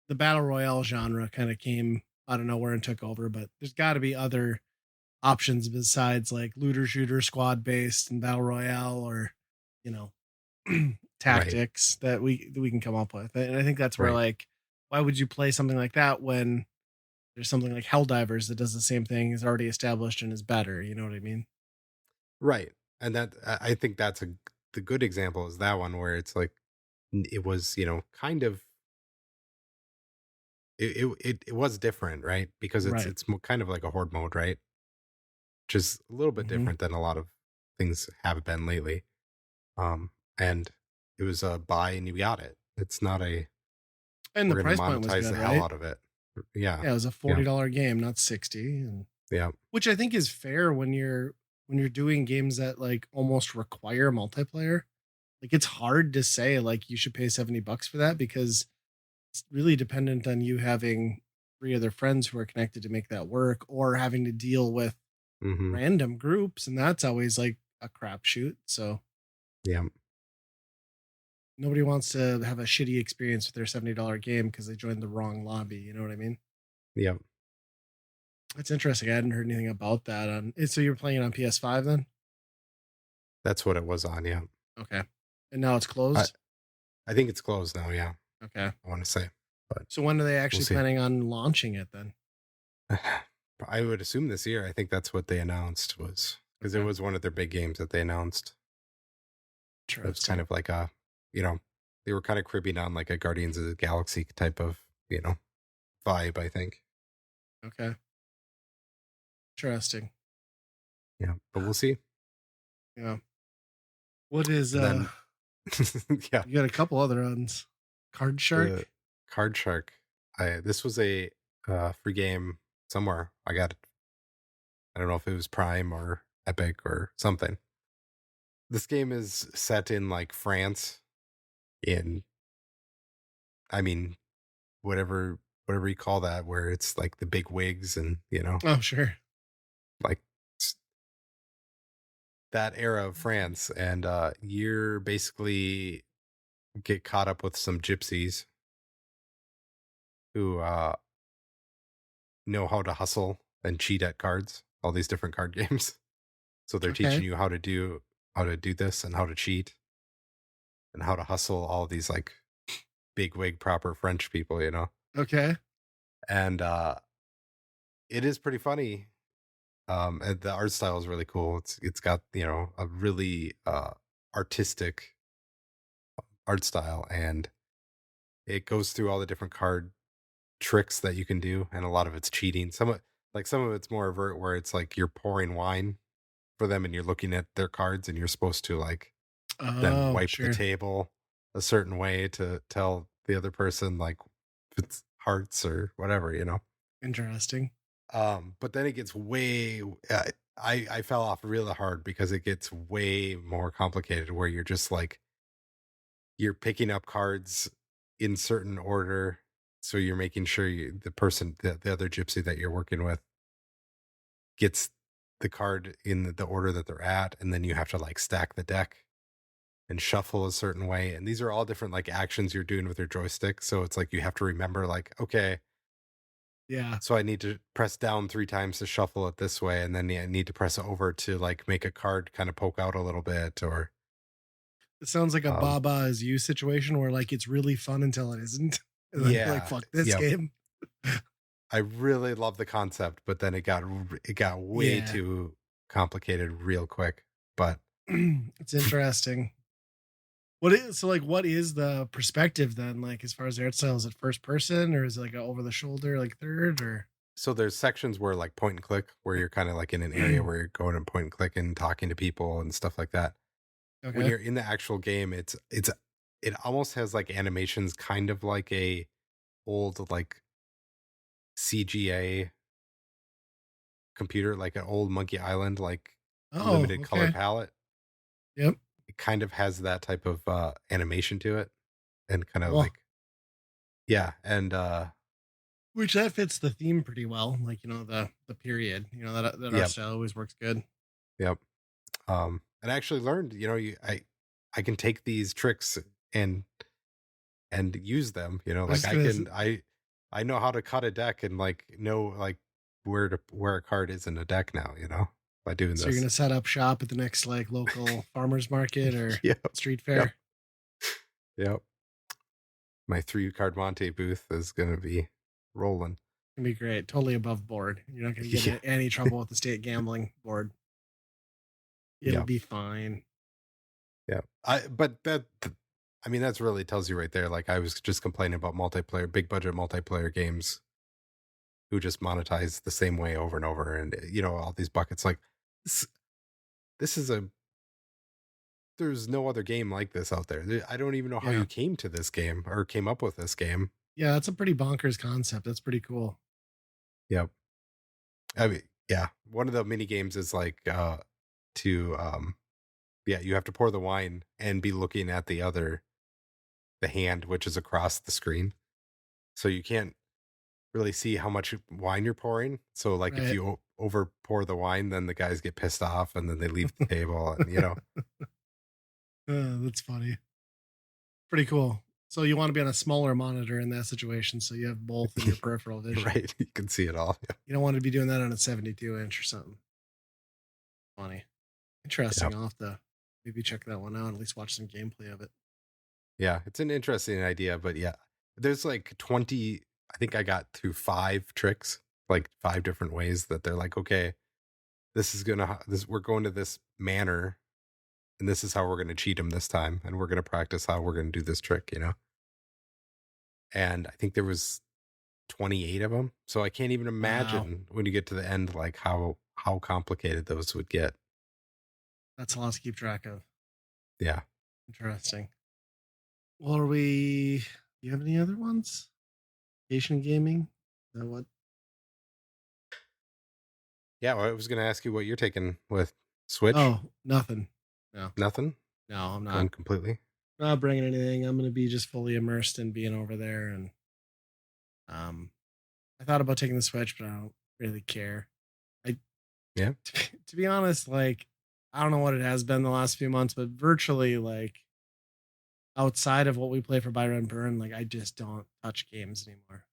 the battle royale genre kind of came out of nowhere and took over, but there's got to be other options besides like looter shooter squad based and battle royale or, you know, Right, tactics that we can come up with. And I think that's where right, like, why would you play something like that when there's something like Helldivers that does the same thing, is already established and is better? You know what I mean? right. And I think the good example is that one where it's like it was, kind of it was different, right? Because it's Right. it's kind of like a horde mode, right? Which is a little bit Hmm. different than a lot of things have been lately. And it was a buy and you got it. It's not a And the we're going to price point was monetize good, the hell right? out of it. Yeah, Yeah, it was a yeah, $40 game, not 60. And yeah. which I think is fair when you're doing games that like almost require multiplayer. Like it's hard to say like you should pay $70 for that because it's really dependent on you having 3 other friends who are connected to make that work or having to deal with Hmm. random groups, and that's always like a crapshoot. So Yeah, nobody wants to have a shitty experience with their $70 game because they joined the wrong lobby. You know what I mean? yeah. It's interesting. I hadn't heard anything about that. So you're playing it on PS5 then? That's what it was on. Yeah, Okay. And now it's I closed? I think it's closed now. Yeah, Okay. I want to say, but So when are they we'll actually see. planning on launching it then? I would assume this year. I think that's what they announced was because it Okay. was one of their big games that they announced. It's kind Interesting. of like a, you know, they were kind of cribbing on like a Guardians of the Galaxy type of, vibe, I think. Okay. Interesting. Yeah, but we'll see. Yeah. What is And then, yeah, you got a couple other ones. Card Shark? the Card Shark. This was a free game somewhere. I got it. I don't know if it was Prime or Epic or something. This game is set in like France, in, I mean, whatever you call that, where it's like the big wigs and Oh, sure. like that era of France, and you're basically get caught up with some gypsies who know how to hustle and cheat at cards, all these different card games. So they're teaching Okay. you how to do this and how to cheat and how to hustle all these like big wig proper French people. Okay. And it is pretty funny. And the art style is really cool. It's got, a really artistic art style, and it goes through all the different card tricks that you can do, and a lot of it's cheating. Some of it's more avert, where it's like you're pouring wine for them and you're looking at their cards and you're supposed to like then Oh, wipe the sure. table a certain way to tell the other person like if it's hearts or whatever. Interesting. But then it gets I fell off really hard because it gets way more complicated, where you're just like you're picking up cards in certain order, so you're making sure the other gypsy that you're working with gets the card in the order that they're at, and then you have to like stack the deck and shuffle a certain way, and these are all different like actions you're doing with your joystick, so it's like you have to remember like, okay, Yeah. so I need to press down 3 times to shuffle it this way, and then I need to press over to like make a card kind of poke out a little bit, or It sounds like a um Baba is you situation where like it's really fun until it isn't. And then you're like, yeah, fuck this yep. game. I really love the concept, but then it got way Yeah. too complicated real quick. But It's interesting. What is the perspective then? Like as far as the art style, is it first person or is it like a over the shoulder, like third or so there's sections where like point and click, where you're kind of like in an area where you're going and point and click and talking to people and stuff like that. When okay. you're in the actual game, it almost has like animations, kind of like a old like CGA computer, like an old Monkey Island, like Oh, limited color okay. palette. Yep. It kind of has that type of animation to it, and kind of Cool. like, yeah, and Which that fits the theme pretty well. Like, the period. That art yep, style always works good. yep. And I actually learned, I can take these tricks and use them. I was Like just gonna I know how to cut a deck and like know like where a card is in a deck now. By doing so you're this. gonna set up shop at the next like local farmers market or Yep, street yep, fair. yep. My 3 card Monte booth is gonna be rolling. Can be great. Totally above board. You're not gonna get Yeah, in any trouble with the state gambling board. It'll yeah, be fine. yeah. I mean, that's really tells you right there. Like I was just complaining about big budget multiplayer games who just monetize the same way over and over, and all these buckets. Like this, this is a there's no other game like this out there. I don't even know how Yeah. you came to this game or came up with this game. Yeah, that's a pretty bonkers concept. That's pretty cool. Yep. I mean, yeah. One of the mini games is like to yeah, you have to pour the wine and be looking at the hand, which is across the screen. So you can't really see how much wine you're pouring. So like if Right. you over pour the wine, then the guys get pissed off and then they leave the table, and That's funny. Pretty cool. So you want to be on a smaller monitor in that situation, so you have both in your peripheral vision. right, you can see it all. You don't want to be doing that on a 72-inch or something. Funny. Yeah. Interesting. I'll have to maybe check that one out, at least watch some gameplay of it. Yeah, it's an interesting idea, but yeah, there's like 20. I think I got through 5 tricks, like 5 different ways that they're like, okay, this is gonna, this we're going to this manor, and this is how we're going to cheat him this time, and we're going to practice how we're going to do this trick, And I think there was 28 of them, so I can't even Wow. imagine when you get to the end, like how complicated those would get. That's a lot to keep track of. Yeah. Interesting. Well, do you have any other ones? Asian gaming? Is that what? Yeah, well, I was going to ask you what you're taking with Switch. Oh, nothing. No, Nothing? no, I'm Going completely? not bringing anything. I'm going to be just fully immersed in being over there. And um, I thought about taking the Switch, but I don't really care. I, Yeah. to be honest, like, I don't know what it has been the last few months, but virtually, like, outside of what we play for Buy Run Burn, like, I just don't touch games anymore.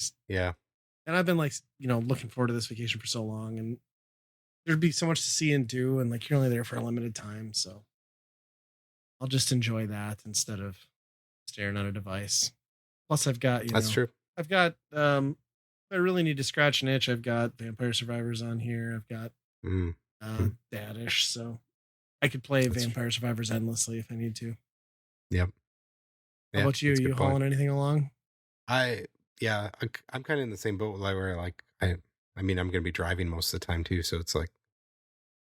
Just- Yeah. And I've been, like, looking forward to this vacation for so long, and there'd be so much to see and do, and, like, you're only there for a limited time. So I'll just enjoy that instead of staring at a device. Plus, That's true. I've got, I really need to scratch an itch. I've got Vampire Survivors on here. I've got Mm. Dadish, so I could play That's Vampire Survivors endlessly if I need to. Yep. How Yeah, about you? that's a You good point. hauling anything along? I yeah, I'm kind of in the same boat where like I mean I'm going to be driving most of the time too, so it's like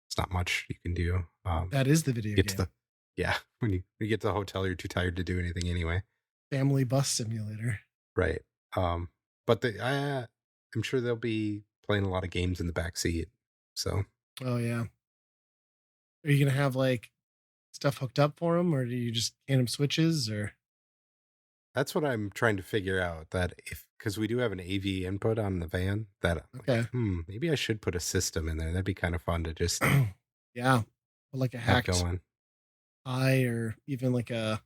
it's not much you can do. That is the video Get to game. the yeah, when you get to the hotel, you're too tired to do anything anyway. Family Bus Simulator. Right. But I'm sure they'll be playing a lot of games in the back seat. So Oh yeah. Are you gonna have like stuff hooked up for them, or do you just hand them switches? Or that's what I'm trying to figure out. That if because we do have an AV input on the van, that I'm like, okay, maybe I should put a system in there. That'd be kind of fun to just yeah, or like a have hacked going. eye, or even like a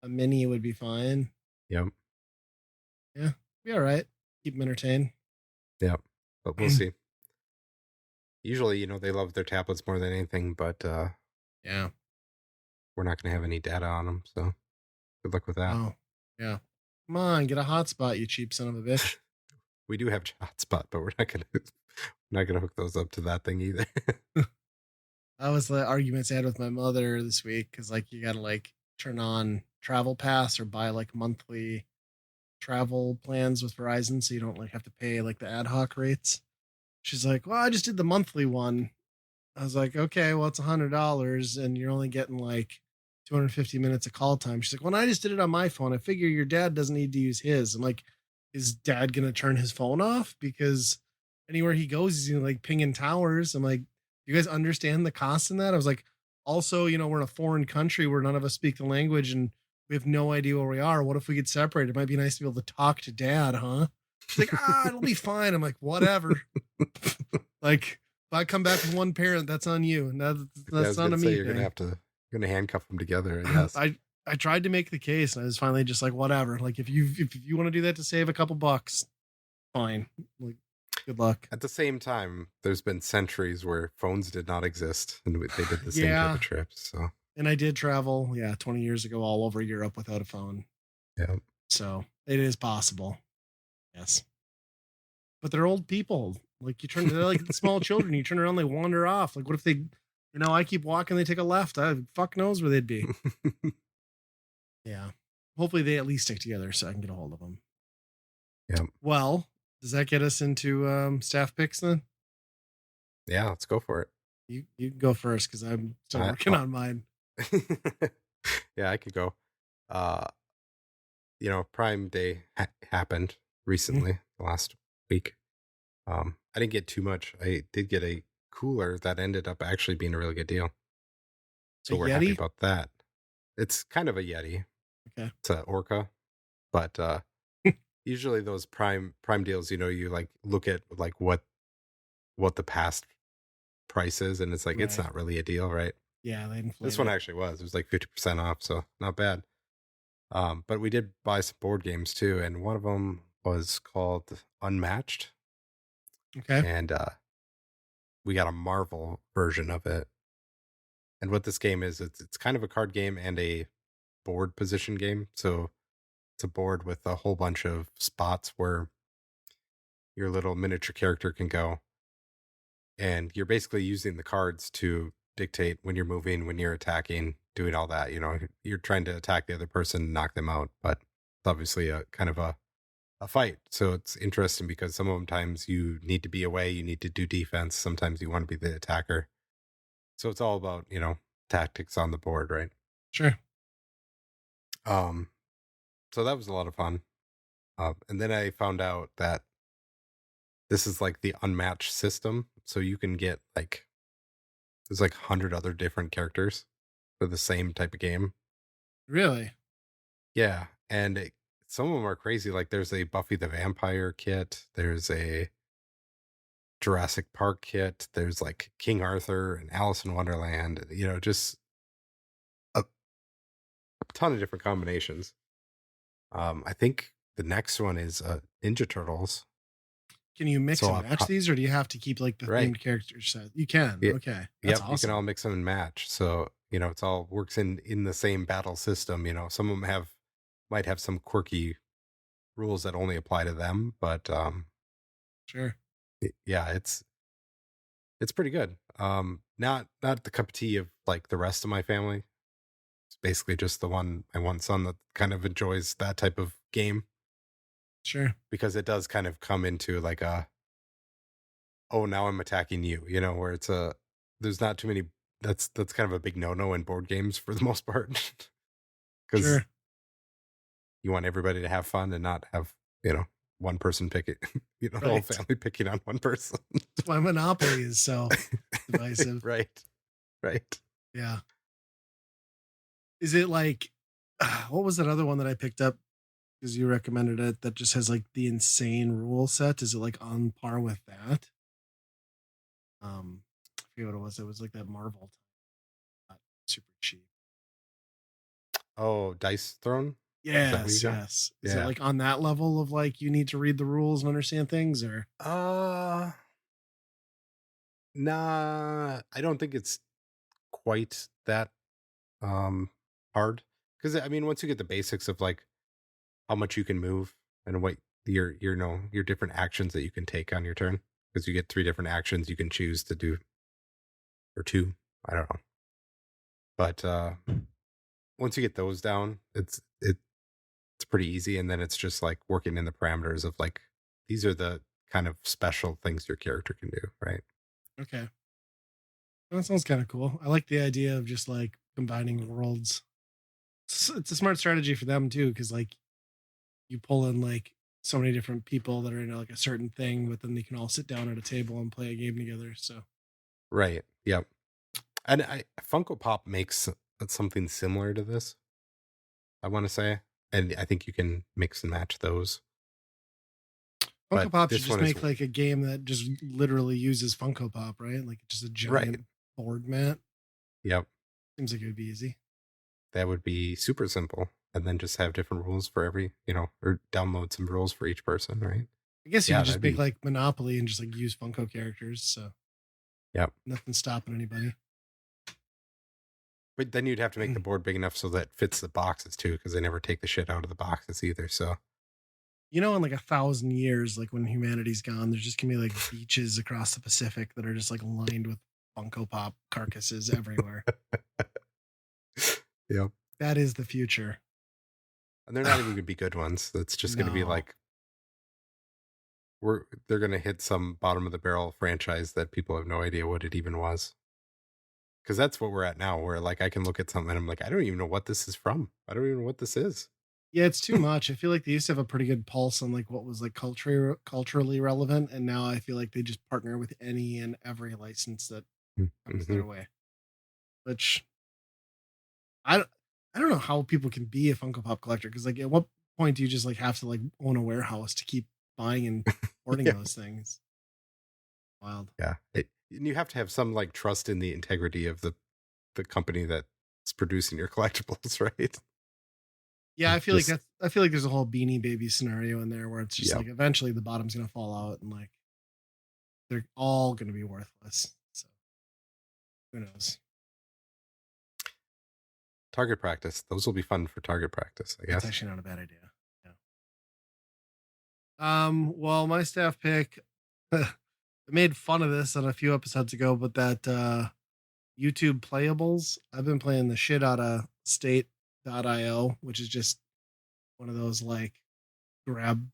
mini would be fine. Yep. Yeah, be all right. Keep them entertained. Yep. But we'll see. Usually, they love their tablets more than anything, but Yeah. we're not going to have any data on them. So good luck with that. Oh, yeah. Come on, get a hotspot, you cheap son of a bitch. We do have hotspot, but we're not gonna hook those up to that thing either. That was the arguments I had with my mother this week because, like, you got to like turn on Travel Pass or buy like monthly travel plans with Verizon so you don't like have to pay like the ad hoc rates. She's like, "Well, I just did the monthly one." I was like, "Okay, well, it's $100 and you're only getting like 250 minutes of call time." She's like, "Well, I just did it on my phone. I figure your dad doesn't need to use his." I'm like, "Is dad gonna turn his phone off? Because anywhere he goes, he's gonna like pinging towers." I'm like, "You guys understand the cost in that?" I was like, "Also, we're in a foreign country where none of us speak the language and we have no idea where we are. What if we get separated? It might be nice to be able to talk to dad, huh?" She's like, "It'll be fine." I'm like, "Whatever." Like, if I come back with one parent, that's on you. And Yeah, I that's was not gonna a say me you're thing. gonna handcuff them together. I guess. I tried to make the case, and I was finally just like, whatever. Like, if you want to do that to save a couple bucks, fine. Like, good luck. At the same time, there's been centuries where phones did not exist, and they did the same type Yeah, of trips. So and I did travel, 20 years ago, all over Europe without a phone, yeah, so it is possible. Yes, but they're old people. Like they're like small children. You turn around, they wander off. Like, what if they, I keep walking, they take a left. Fuck knows where they'd be. Yeah. Hopefully they at least stick together so I can get a hold of them. yeah, Well, does that get us into staff picks then? yeah. Let's go for it. You can go first because I'm still I, working on mine. yeah, I could go. Uh, Prime Day happened Mhm. recently, last week. I didn't get too much. I did get a cooler that ended up actually being a really good deal. A So we're happy Yeti? about that. It's kind of a Yeti. Okay. It's an Orca, but usually those prime deals, you like look at like what the past price is, and it's like it's Right. not really a deal, right? Yeah, they This inflate one it. actually was. It was like 50% off, so not bad. But we did buy some board games too, and one of them was called Unmatched, Okay. and we got a Marvel version of it. And what this game is, it's kind of a card game and a board position game. So it's a board with a whole bunch of spots where your little miniature character can go, and you're basically using the cards to dictate when you're moving, when you're attacking, doing all that. You're trying to attack the other person, knock them out, but it's obviously a kind of a fight. So it's interesting because sometimes you need to be away, you need to do defense. Sometimes you want to be the attacker. So it's all about, tactics on the board, right? Sure. Um, so that was a lot of fun. And then I found out that this is like the unmatched system. So you can get like, there's like 100 other different characters for the same type of game. Really? Yeah. And some of them are crazy. Like there's a Buffy the Vampire kit, there's a Jurassic Park kit, there's like King Arthur and Alice in Wonderland, just a ton of different combinations. I think the next one is Ninja Turtles. Can you mix So and match these, or do you have to keep like the right. themed character set? You can. Yeah. Okay. That's Yep, you can awesome. all mix them and match. So, it's all works in the same battle system. Some of them might have some quirky rules that only apply to them, but Sure. yeah, it's pretty good. Not the cup of tea of like the rest of my family. It's basically just my one son that kind of enjoys that type of game Sure. because it does kind of come into like oh, now I'm attacking you, where there's not too many. That's kind of a big no-no in board games for the most part. Because Sure. you want everybody to have fun and not have, one person pick it, the whole Right. family picking on one person. That's why Monopoly is so divisive. Right. Right. Yeah. Is it like what was that other one that I picked up because you recommended it that just has like the insane rule set? Is it like on par with that? I forget what it was. It was like that Marvel, not super cheap. Oh, Dice Throne? Is that what you Yes, got? yes. Is it Yeah. like on that level of like you need to read the rules and understand things, or Uh nah, I don't think it's quite that hard. Because I mean, once you get the basics of like how much you can move and what your different actions that you can take on your turn. Because you get 3 different actions you can choose to do, or 2. I don't know. But once you get those down, it's pretty easy, and then it's just like working in the parameters of like these are the kind of special things your character can do, right? okay. That sounds kind of cool. I like the idea of just like combining worlds. It's a smart strategy for them too, because like you pull in like so many different people that are into like a certain thing, but then they can all sit down at a table and play a game together. So Right. Yep. And Funko Pop makes something similar to this, I want to say, and I think you can mix and match those. Funko But Pop should this just one is make like a game that just literally uses Funko Pop, right? Like just a right. giant board mat. Yep. Seems like it would be easy. That would be super simple, and then just have different rules for every, or download some rules for each person, right? I guess you Yeah, could that'd just make be. like Monopoly and just like use Funko characters. So Yep. nothing's stopping anybody. But then you'd have to make the board big enough so that it fits the boxes too, because they never take the shit out of the boxes either. So You know, in like 1,000 years, like when humanity's gone, there's just gonna be like beaches across the Pacific that are just like lined with Funko Pop carcasses everywhere. yep. That is the future. And they're not even gonna be good ones. That's just gonna be No. like they're gonna hit some bottom of the barrel franchise that people have no idea what it even was. Because that's what we're at now, where like I can look at something and I'm like, I don't even know what this is from. I don't even know what this is. Yeah, it's too much. I feel like they used to have a pretty good pulse on like what was like culturally relevant, and now I feel like they just partner with any and every license that comes Mm-hmm. their way. Which I don't, I don't know how people can be a Funko Pop collector because like at what point do you just like have to like own a warehouse to keep buying and hoarding Yeah. those things? Wild. Yeah. And you have to have some like trust in the integrity of the company that's producing your collectibles, right? Yeah, Just I feel like there's a whole Beanie Baby scenario in there where it's just yeah. like eventually the bottom's gonna fall out and like they're all gonna be worthless. So who knows? Target practice. Those will be fun for target practice, I That's guess. actually not a bad idea. Yeah. Well, my staff pick I made fun of this on a few episodes ago, but that YouTube playables. I've been playing the shit out of State.io, which is just one of those like grab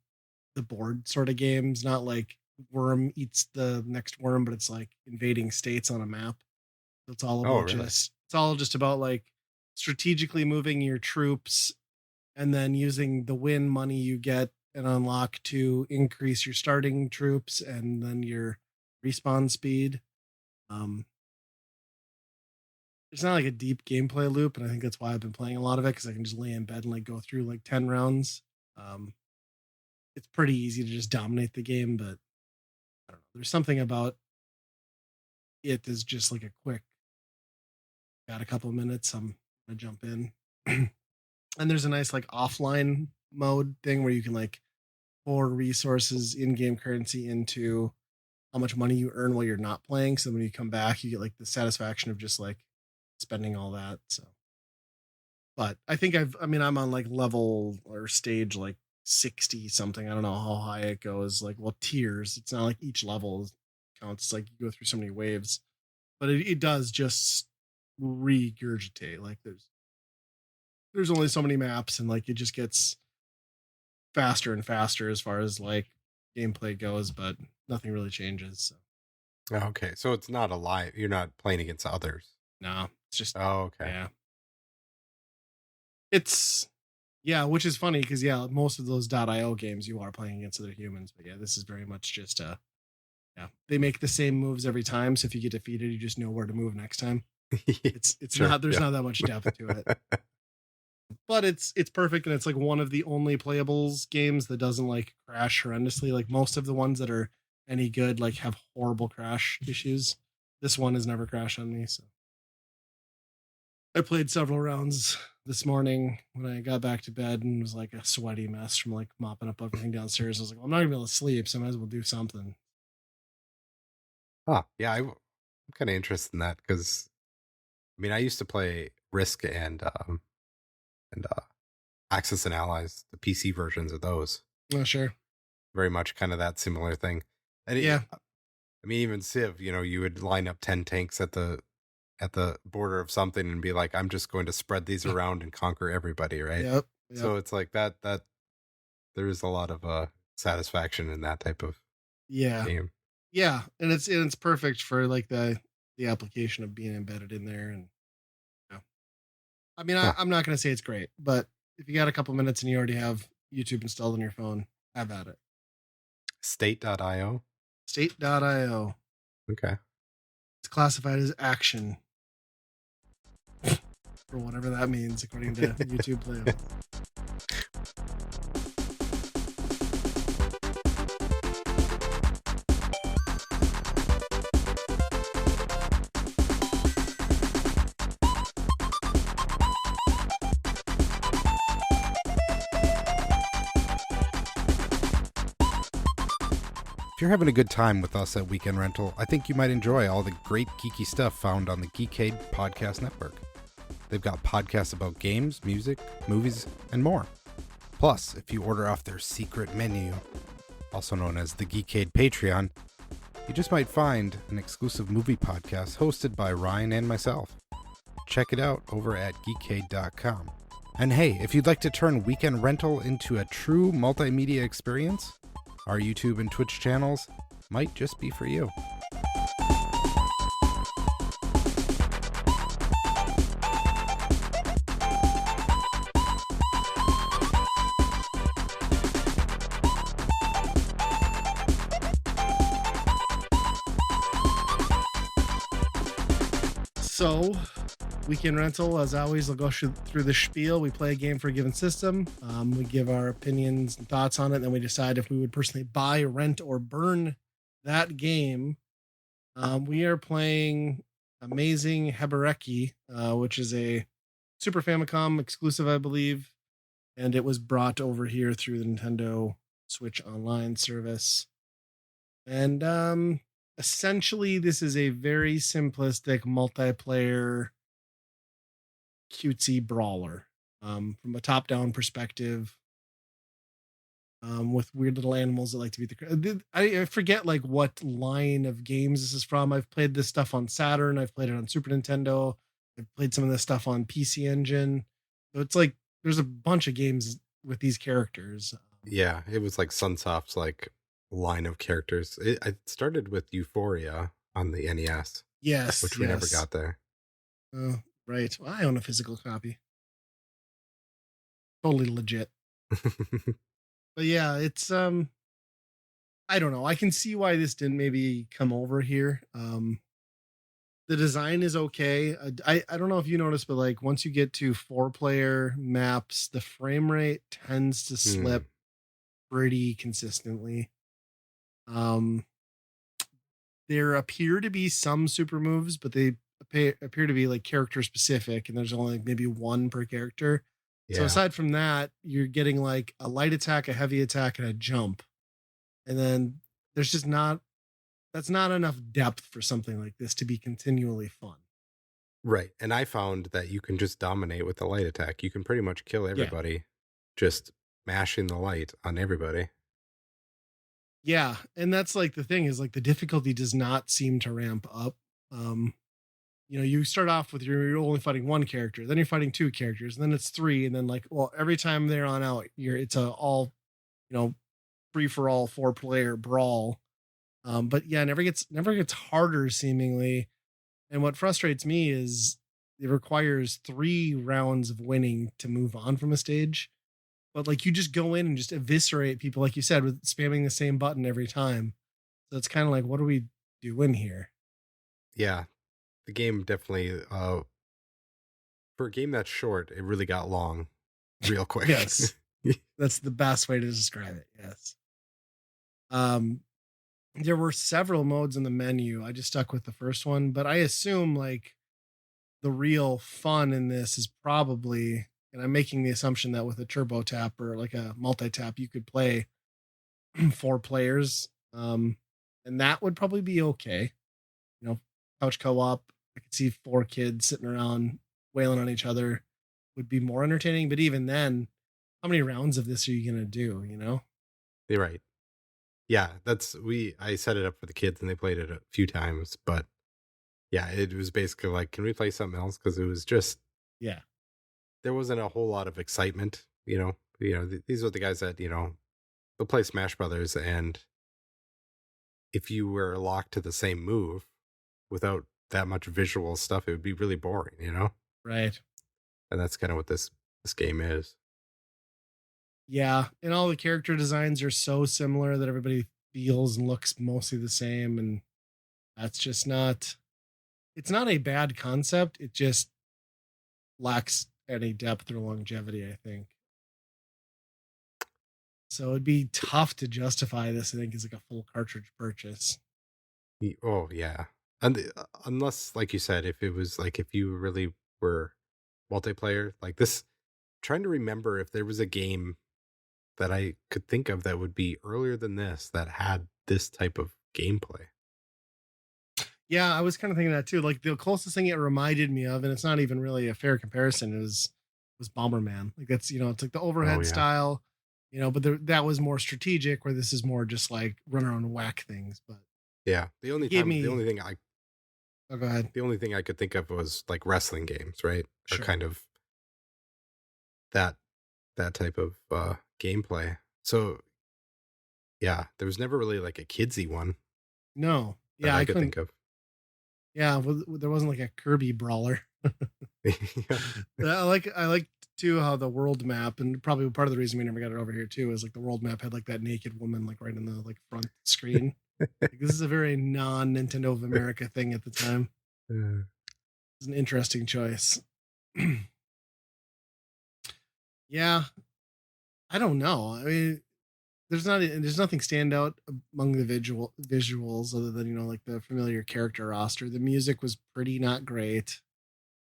the board sort of games, not like worm eats the next worm, but it's like invading states on a map. It's all Oh, about really? just it's all just about like strategically moving your troops and then using the win money you get and unlock to increase your starting troops and then your respawn speed. Um, it's not like a deep gameplay loop, and I think that's why I've been playing a lot of it because I can just lay in bed and like go through like 10 rounds. Um, it's pretty easy to just dominate the game, but I don't know. There's something about it that's just like a quick. Got a couple minutes. I'm gonna jump in, and there's a nice like offline mode thing where you can like pour resources in-game currency into how much money you earn while you're not playing. So when you come back, you get like the satisfaction of just like spending all that. So, but I think I mean, I'm on like level or stage like 60 something. I don't know how high it goes. Like, well, tiers. It's not like each level counts. It's like you go through so many waves, but it does just regurgitate. Like, there's only so many maps, and like it just gets faster and faster as far as like gameplay goes, but nothing really changes. So Okay, so it's not a live. You're not playing against others. no, it's just Oh, okay. yeah. It's yeah, which is funny because yeah, most of those .io games you are playing against other humans, but yeah, this is very much just yeah. They make the same moves every time, so if you get defeated, you just know where to move next time. It's Sure. not there's Yeah. not that much depth to it. But it's perfect and it's like one of the only playables games that doesn't like crash horrendously. Like most of the ones that are any good like have horrible crash issues. This one has never crashed on me, so I played several rounds this morning when I got back to bed and was like a sweaty mess from like mopping up everything downstairs. I was like, well, I'm not gonna be able to sleep, so I might as well do something. Huh. Yeah, I'm kind of interested in that because I mean I used to play Risk and Axis and Allies, the PC versions of those. Oh, sure. Very much kind of that similar thing. And Yeah. I mean, even Civ, you would line up 10 tanks at the border of something and be like, I'm just going to spread these around and conquer everybody, right? Yep. Yep. So it's like that there is a lot of satisfaction in that type of Yeah. game. Yeah. And it's perfect for like the application of being embedded in there and yeah. I mean, Huh. I'm not going to say it's great, but if you got a couple minutes and you already have YouTube installed on your phone, have at it. State.io. State.io. Okay. It's classified as action or whatever that means, according to YouTube playable. If you're having a good time with us at Weekend Rental, I think you might enjoy all the great geeky stuff found on the Geekade Podcast Network. They've got podcasts about games, music, movies, and more. Plus, if you order off their secret menu, also known as the Geekade Patreon, you just might find an exclusive movie podcast hosted by Ryan and myself. Check it out over at geekade.com. And hey, if you'd like to turn Weekend Rental into a true multimedia experience, our YouTube and Twitch channels might just be for you. So, Weekend Rental, as always, we'll go through the spiel. We play a game for a given system. We give our opinions and thoughts on it. Then we decide if we would personally buy, rent, or burn that game. We are playing Amazing Hebereki, which is a Super Famicom exclusive, I believe. And it was brought over here through the Nintendo Switch Online service. And essentially, this is a very simplistic multiplayer cutesy brawler from a top-down perspective. with weird little animals that like to beat I forget like what line of games this is from. I've played this stuff on Saturn. I've played it on Super Nintendo. I've played some of this stuff on PC Engine. So it's like there's a bunch of games with these characters. Yeah, it was like Sunsoft's like line of characters. I started with Euphoria on the NES, Yes, which we never yes. got there. Right. Well, I own a physical copy. Totally legit. But yeah, it's I don't know. I can see why this didn't maybe come over here. The design is okay. I don't know if you noticed, but like once you get to 4-player maps, the frame rate tends to Hmm. slip pretty consistently. Um, there appear to be some super moves, but they appear to be like character specific, and there's only like maybe one per character. So Yeah. aside from that, you're getting like a light attack, a heavy attack, and a jump. And then there's just not that's not enough depth for something like this to be continually fun. Right. And I found that you can just dominate with the light attack. You can pretty much kill Yeah. everybody just mashing the light on everybody. Yeah, and that's like the thing is like the difficulty does not seem to ramp up. Um, you start off with you're only fighting one character, then you're fighting two characters, and then it's three, and then like well, every time they're on out, it's a all you know free for all 4-player brawl. But yeah, never gets harder seemingly. And what frustrates me is it requires 3 rounds of winning to move on from a stage. But like you just go in and just eviscerate people, like you said, with spamming the same button every time. So it's kind of like, what are we doing here? Yeah. The game definitely for a game that's short, it really got long real quick. Yes, that's the best way to describe it. Yes. Um, there were several modes in the menu. I just stuck with the first one, but I assume like the real fun in this is probably, and I'm making the assumption that with a turbo tap or like a multi tap, you could play 4 players. And that would probably be okay. You know, couch co-op. I could see 4 kids sitting around wailing on each other would be more entertaining. But even then, how many rounds of this are you gonna do? You're right. Yeah, I set it up for the kids and they played it a few times, but yeah, it was basically like, can we play something else? Because it was just Yeah. there wasn't a whole lot of excitement. These are the guys that they'll play Smash Brothers, and if you were locked to the same move without that much visual stuff, it would be really boring. Right. And that's kind of what this game is. Yeah. And all the character designs are so similar that everybody feels and looks mostly the same. And that's just not it's not a bad concept. It just lacks any depth or longevity, I think. So it'd be tough to justify this, I think, as like a full cartridge purchase. Oh yeah, and unless, like you said, if it was like if you really were multiplayer like this, trying to remember if there was a game that I could think of that would be earlier than this that had this type of gameplay. Yeah, I was kind of thinking that too. Like the closest thing it reminded me of, and it's not even really a fair comparison, was Bomberman. Like that's it's like the Oh overhead yeah, style, but that was more strategic, where this is more just like run around and whack things. But yeah. it gave me. Oh, go ahead. The only thing I could think of was like wrestling games, right? Or Sure. kind of that that type of gameplay. So yeah, there was never really like a kidsy one No. that Yeah, I I could couldn't. think of. Yeah, well, there wasn't like a Kirby brawler. Yeah. I like too how the world map, and probably part of the reason we never got it over here too is like the world map had like that naked woman like right in the like front screen. Like, this is a very non Nintendo of America thing at the time. Uh, It's an interesting choice. Yeah, I don't know. I mean, there's nothing stand out among the visuals other than like the familiar character roster. The music was pretty not great.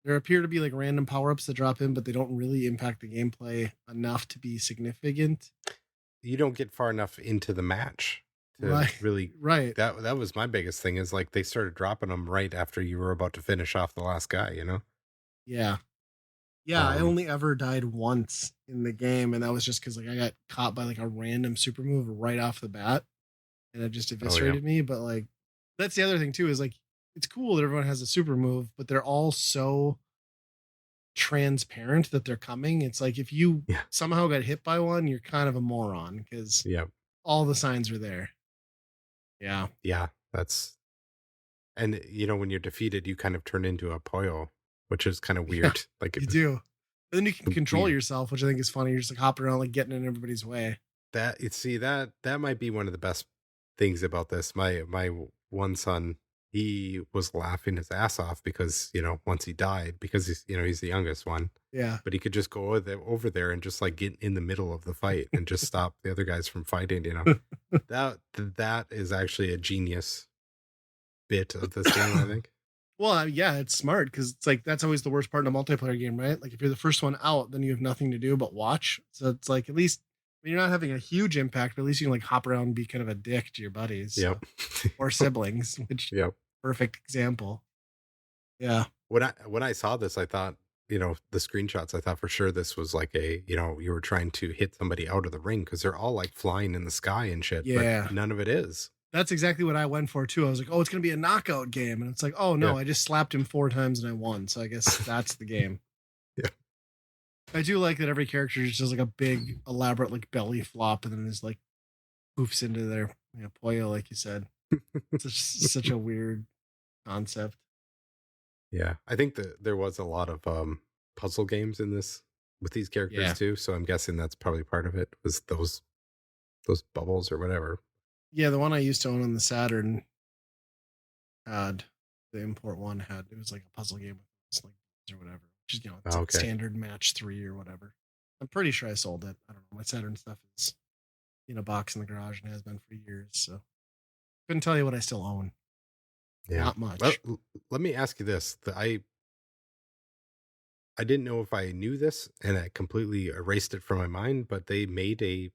There appear to be like random power ups that drop in, but they don't really impact the gameplay enough to be significant. you don't get far enough into the match to Right, really right. that was my biggest thing is like they started dropping them right after you were about to finish off the last guy. Yeah. Yeah, I only ever died once in the game, and that was just because like I got caught by like a random super move right off the bat, and it just Oh yeah. eviscerated me. But like, that's the other thing too is like it's cool that everyone has a super move, but they're all so transparent that they're coming. It's like if you Yeah. somehow got hit by one, you're kind of a moron because Yeah. all the signs are there. Yeah, Yeah. That's and when you're defeated, you kind of turn into a Poyo, which is kind of yeah, weird. Like you do. But then you can control we yourself, which I think is funny. You're just like hopping around, like getting in everybody's way. that you see that might be one of the best things about this. My one son, he was laughing his ass off because once he died, because he's the youngest one, Yeah. but he could just go over there and just like get in the middle of the fight and just stop the other guys from fighting. That is actually a genius bit of this game, I think. Well, yeah, it's smart because it's like that's always the worst part in a multiplayer game, right? Like if you're the first one out, then you have nothing to do but watch. So it's like at least you're not having a huge impact, but at least you can like hop around and be kind of a dick to your buddies Yep. or siblings, which Yep. perfect example. Yeah. When I saw this, I thought, the screenshots, I thought for sure this was like you were trying to hit somebody out of the ring because they're all like flying in the sky and shit, but Yeah. none of it is. That's exactly what I went for too. I was like, oh, it's going to be a knockout game. And it's like, oh, Yeah. no, I just slapped him 4 times and I won. So I guess that's the game. Yeah. I do like that every character just does like a big, elaborate, like belly flop and then is like poofs into their Poyo, like you said. Such a weird concept. Yeah. I think that there was a lot of puzzle games in this with these characters Yeah. too. So I'm guessing that's probably part of it, was those bubbles or whatever. Yeah, the one I used to own on the Saturn had the import one had it was like a puzzle game with like or whatever. Which is it's Oh, like okay. standard match 3 or whatever. I'm pretty sure I sold it. I don't know. My Saturn stuff is in a box in the garage and has been for years. So couldn't tell you what I still own. Yeah. Not much. Well, let me ask you this. I didn't know if I knew this and I completely erased it from my mind, but they made a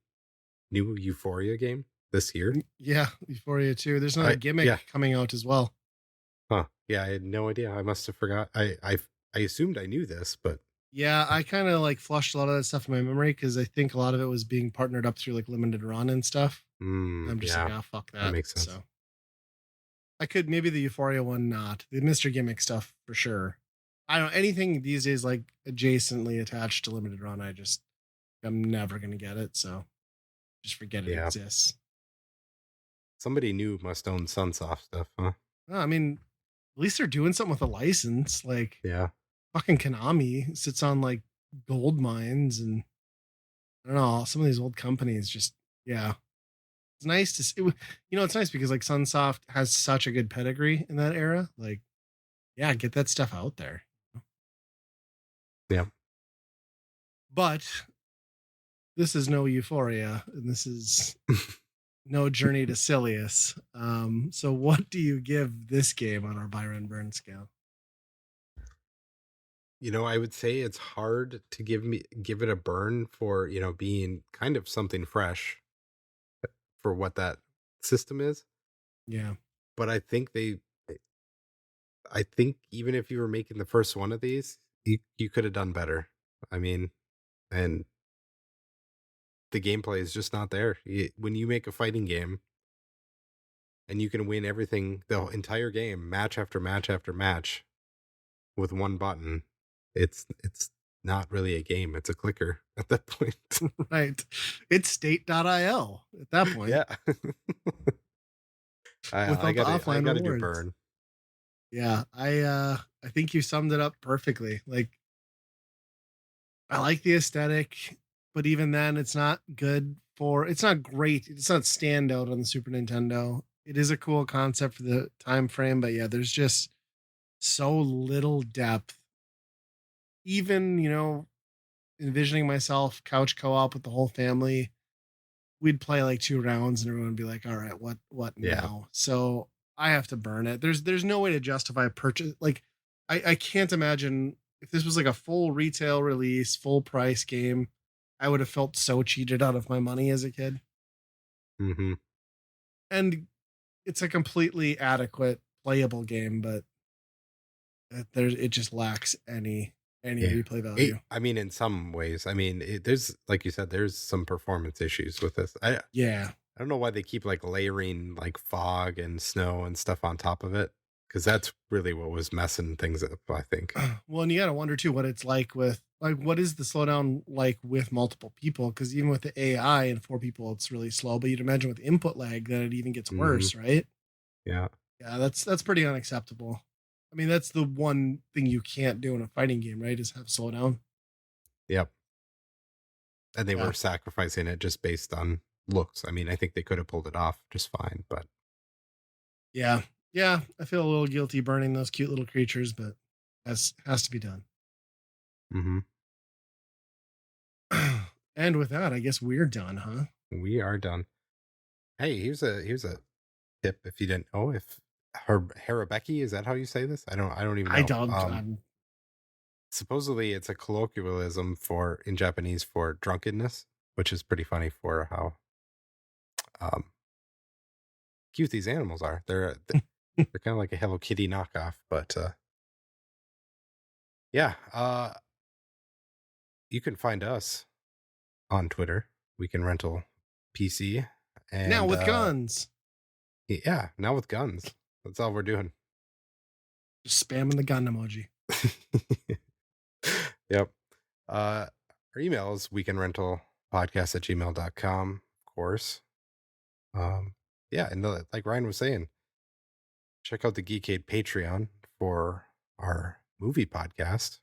new Euphoria game this year. Yeah, Euphoria 2. There's another gimmick coming out as well. Huh. Yeah, I had no idea. I must have forgot. I assumed I knew this, but yeah, I kind of like flushed a lot of that stuff in my memory because I think a lot of it was being partnered up through like limited run and stuff. I'm just like, fuck that. That makes sense. So I could maybe the Euphoria one, not the Mr. Gimmick stuff for sure. I don't anything these days like adjacently attached to limited run. I'm never gonna get it. So just forget it exists. Somebody new must own Sunsoft stuff, huh? I mean, at least they're doing something with a license. Like, fucking Konami sits on like gold mines, and I don't know, some of these old companies just, it's nice to see. It's nice because like Sunsoft has such a good pedigree in that era. Like, get that stuff out there. Yeah. But this is no Euphoria, and this is no Journey to Silius. So what do you give this game on our Byron Burn scale? I would say it's hard to give it a burn for, being kind of something fresh for what that system is. Yeah. But I think even if you were making the first one of these, you could have done better. I mean, and the gameplay is just not there. When you make a fighting game and you can win everything, the entire game, match after match after match with one button, it's not really a game. It's a clicker at that point. Right. It's state.io at that point. Yeah. I got to do burn. Yeah. I think you summed it up perfectly. Like, I like the aesthetic, but even then it's not great. It's not standout on the Super Nintendo. It is a cool concept for the time frame, but there's just so little depth. Even, envisioning myself couch co-op with the whole family, we'd play like 2 rounds and everyone would be like, all right, what now? So I have to burn it. There's no way to justify a purchase. Like, I can't imagine if this was like a full retail release, full price game, I would have felt so cheated out of my money as a kid. Mm-hmm. And it's a completely adequate playable game, but it just lacks any any Yeah. replay value. I mean, in some ways, I mean, there's like you said, there's some performance issues with this. I Yeah. don't know why they keep like layering like fog and snow and stuff on top of it, because that's really what was messing things up, I think. Well, and you gotta wonder too what it's like with like what is the slowdown like with multiple people? Because even with the AI and 4 people, it's really slow. But you'd imagine with input lag that it even gets Hmm. worse, right? Yeah. Yeah, that's pretty unacceptable. I mean, that's the one thing you can't do in a fighting game, right? Is have slowdown. Yep. And they Yeah. were sacrificing it just based on looks. I mean, I think they could have pulled it off just fine, but Yeah. Yeah. I feel a little guilty burning those cute little creatures, but that's has to be done. mhm, And with that, I guess we're done, huh? we are done. Hey, here's a tip if you didn't know. If her Harabeki, is that how you say this? I don't even I know. don't. Supposedly it's a colloquialism for in Japanese for drunkenness, which is pretty funny for how um cute these animals are. They're kind of like a Hello Kitty knockoff, but yeah, you can find us on Twitter. We can rental PC, Now and with guns, yeah, now with guns. That's all we're doing. just spamming the gun emoji. Yep. Our email is weekendrentalpodcast@gmail.com, of course. Um, yeah, and like Ryan was saying, check out the Geekade Patreon for our movie podcast.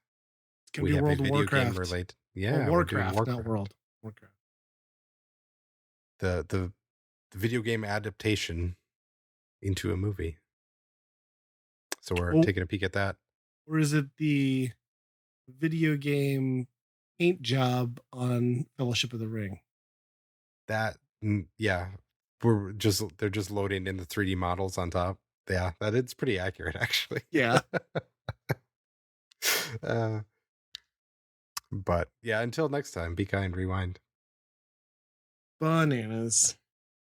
It's gonna We be have a World of video game Warcraft. related. Well, Yeah, we're doing Warcraft, not Warcraft. World. Warcraft. The video game adaptation into a movie. So we're Oh, taking a peek at that. or is it the video game paint job on Fellowship of the Ring? Yeah, they're just loading in the 3D models on top. Yeah, that is pretty accurate actually. Yeah. uh, but yeah, until next time, be kind, rewind. Bananas.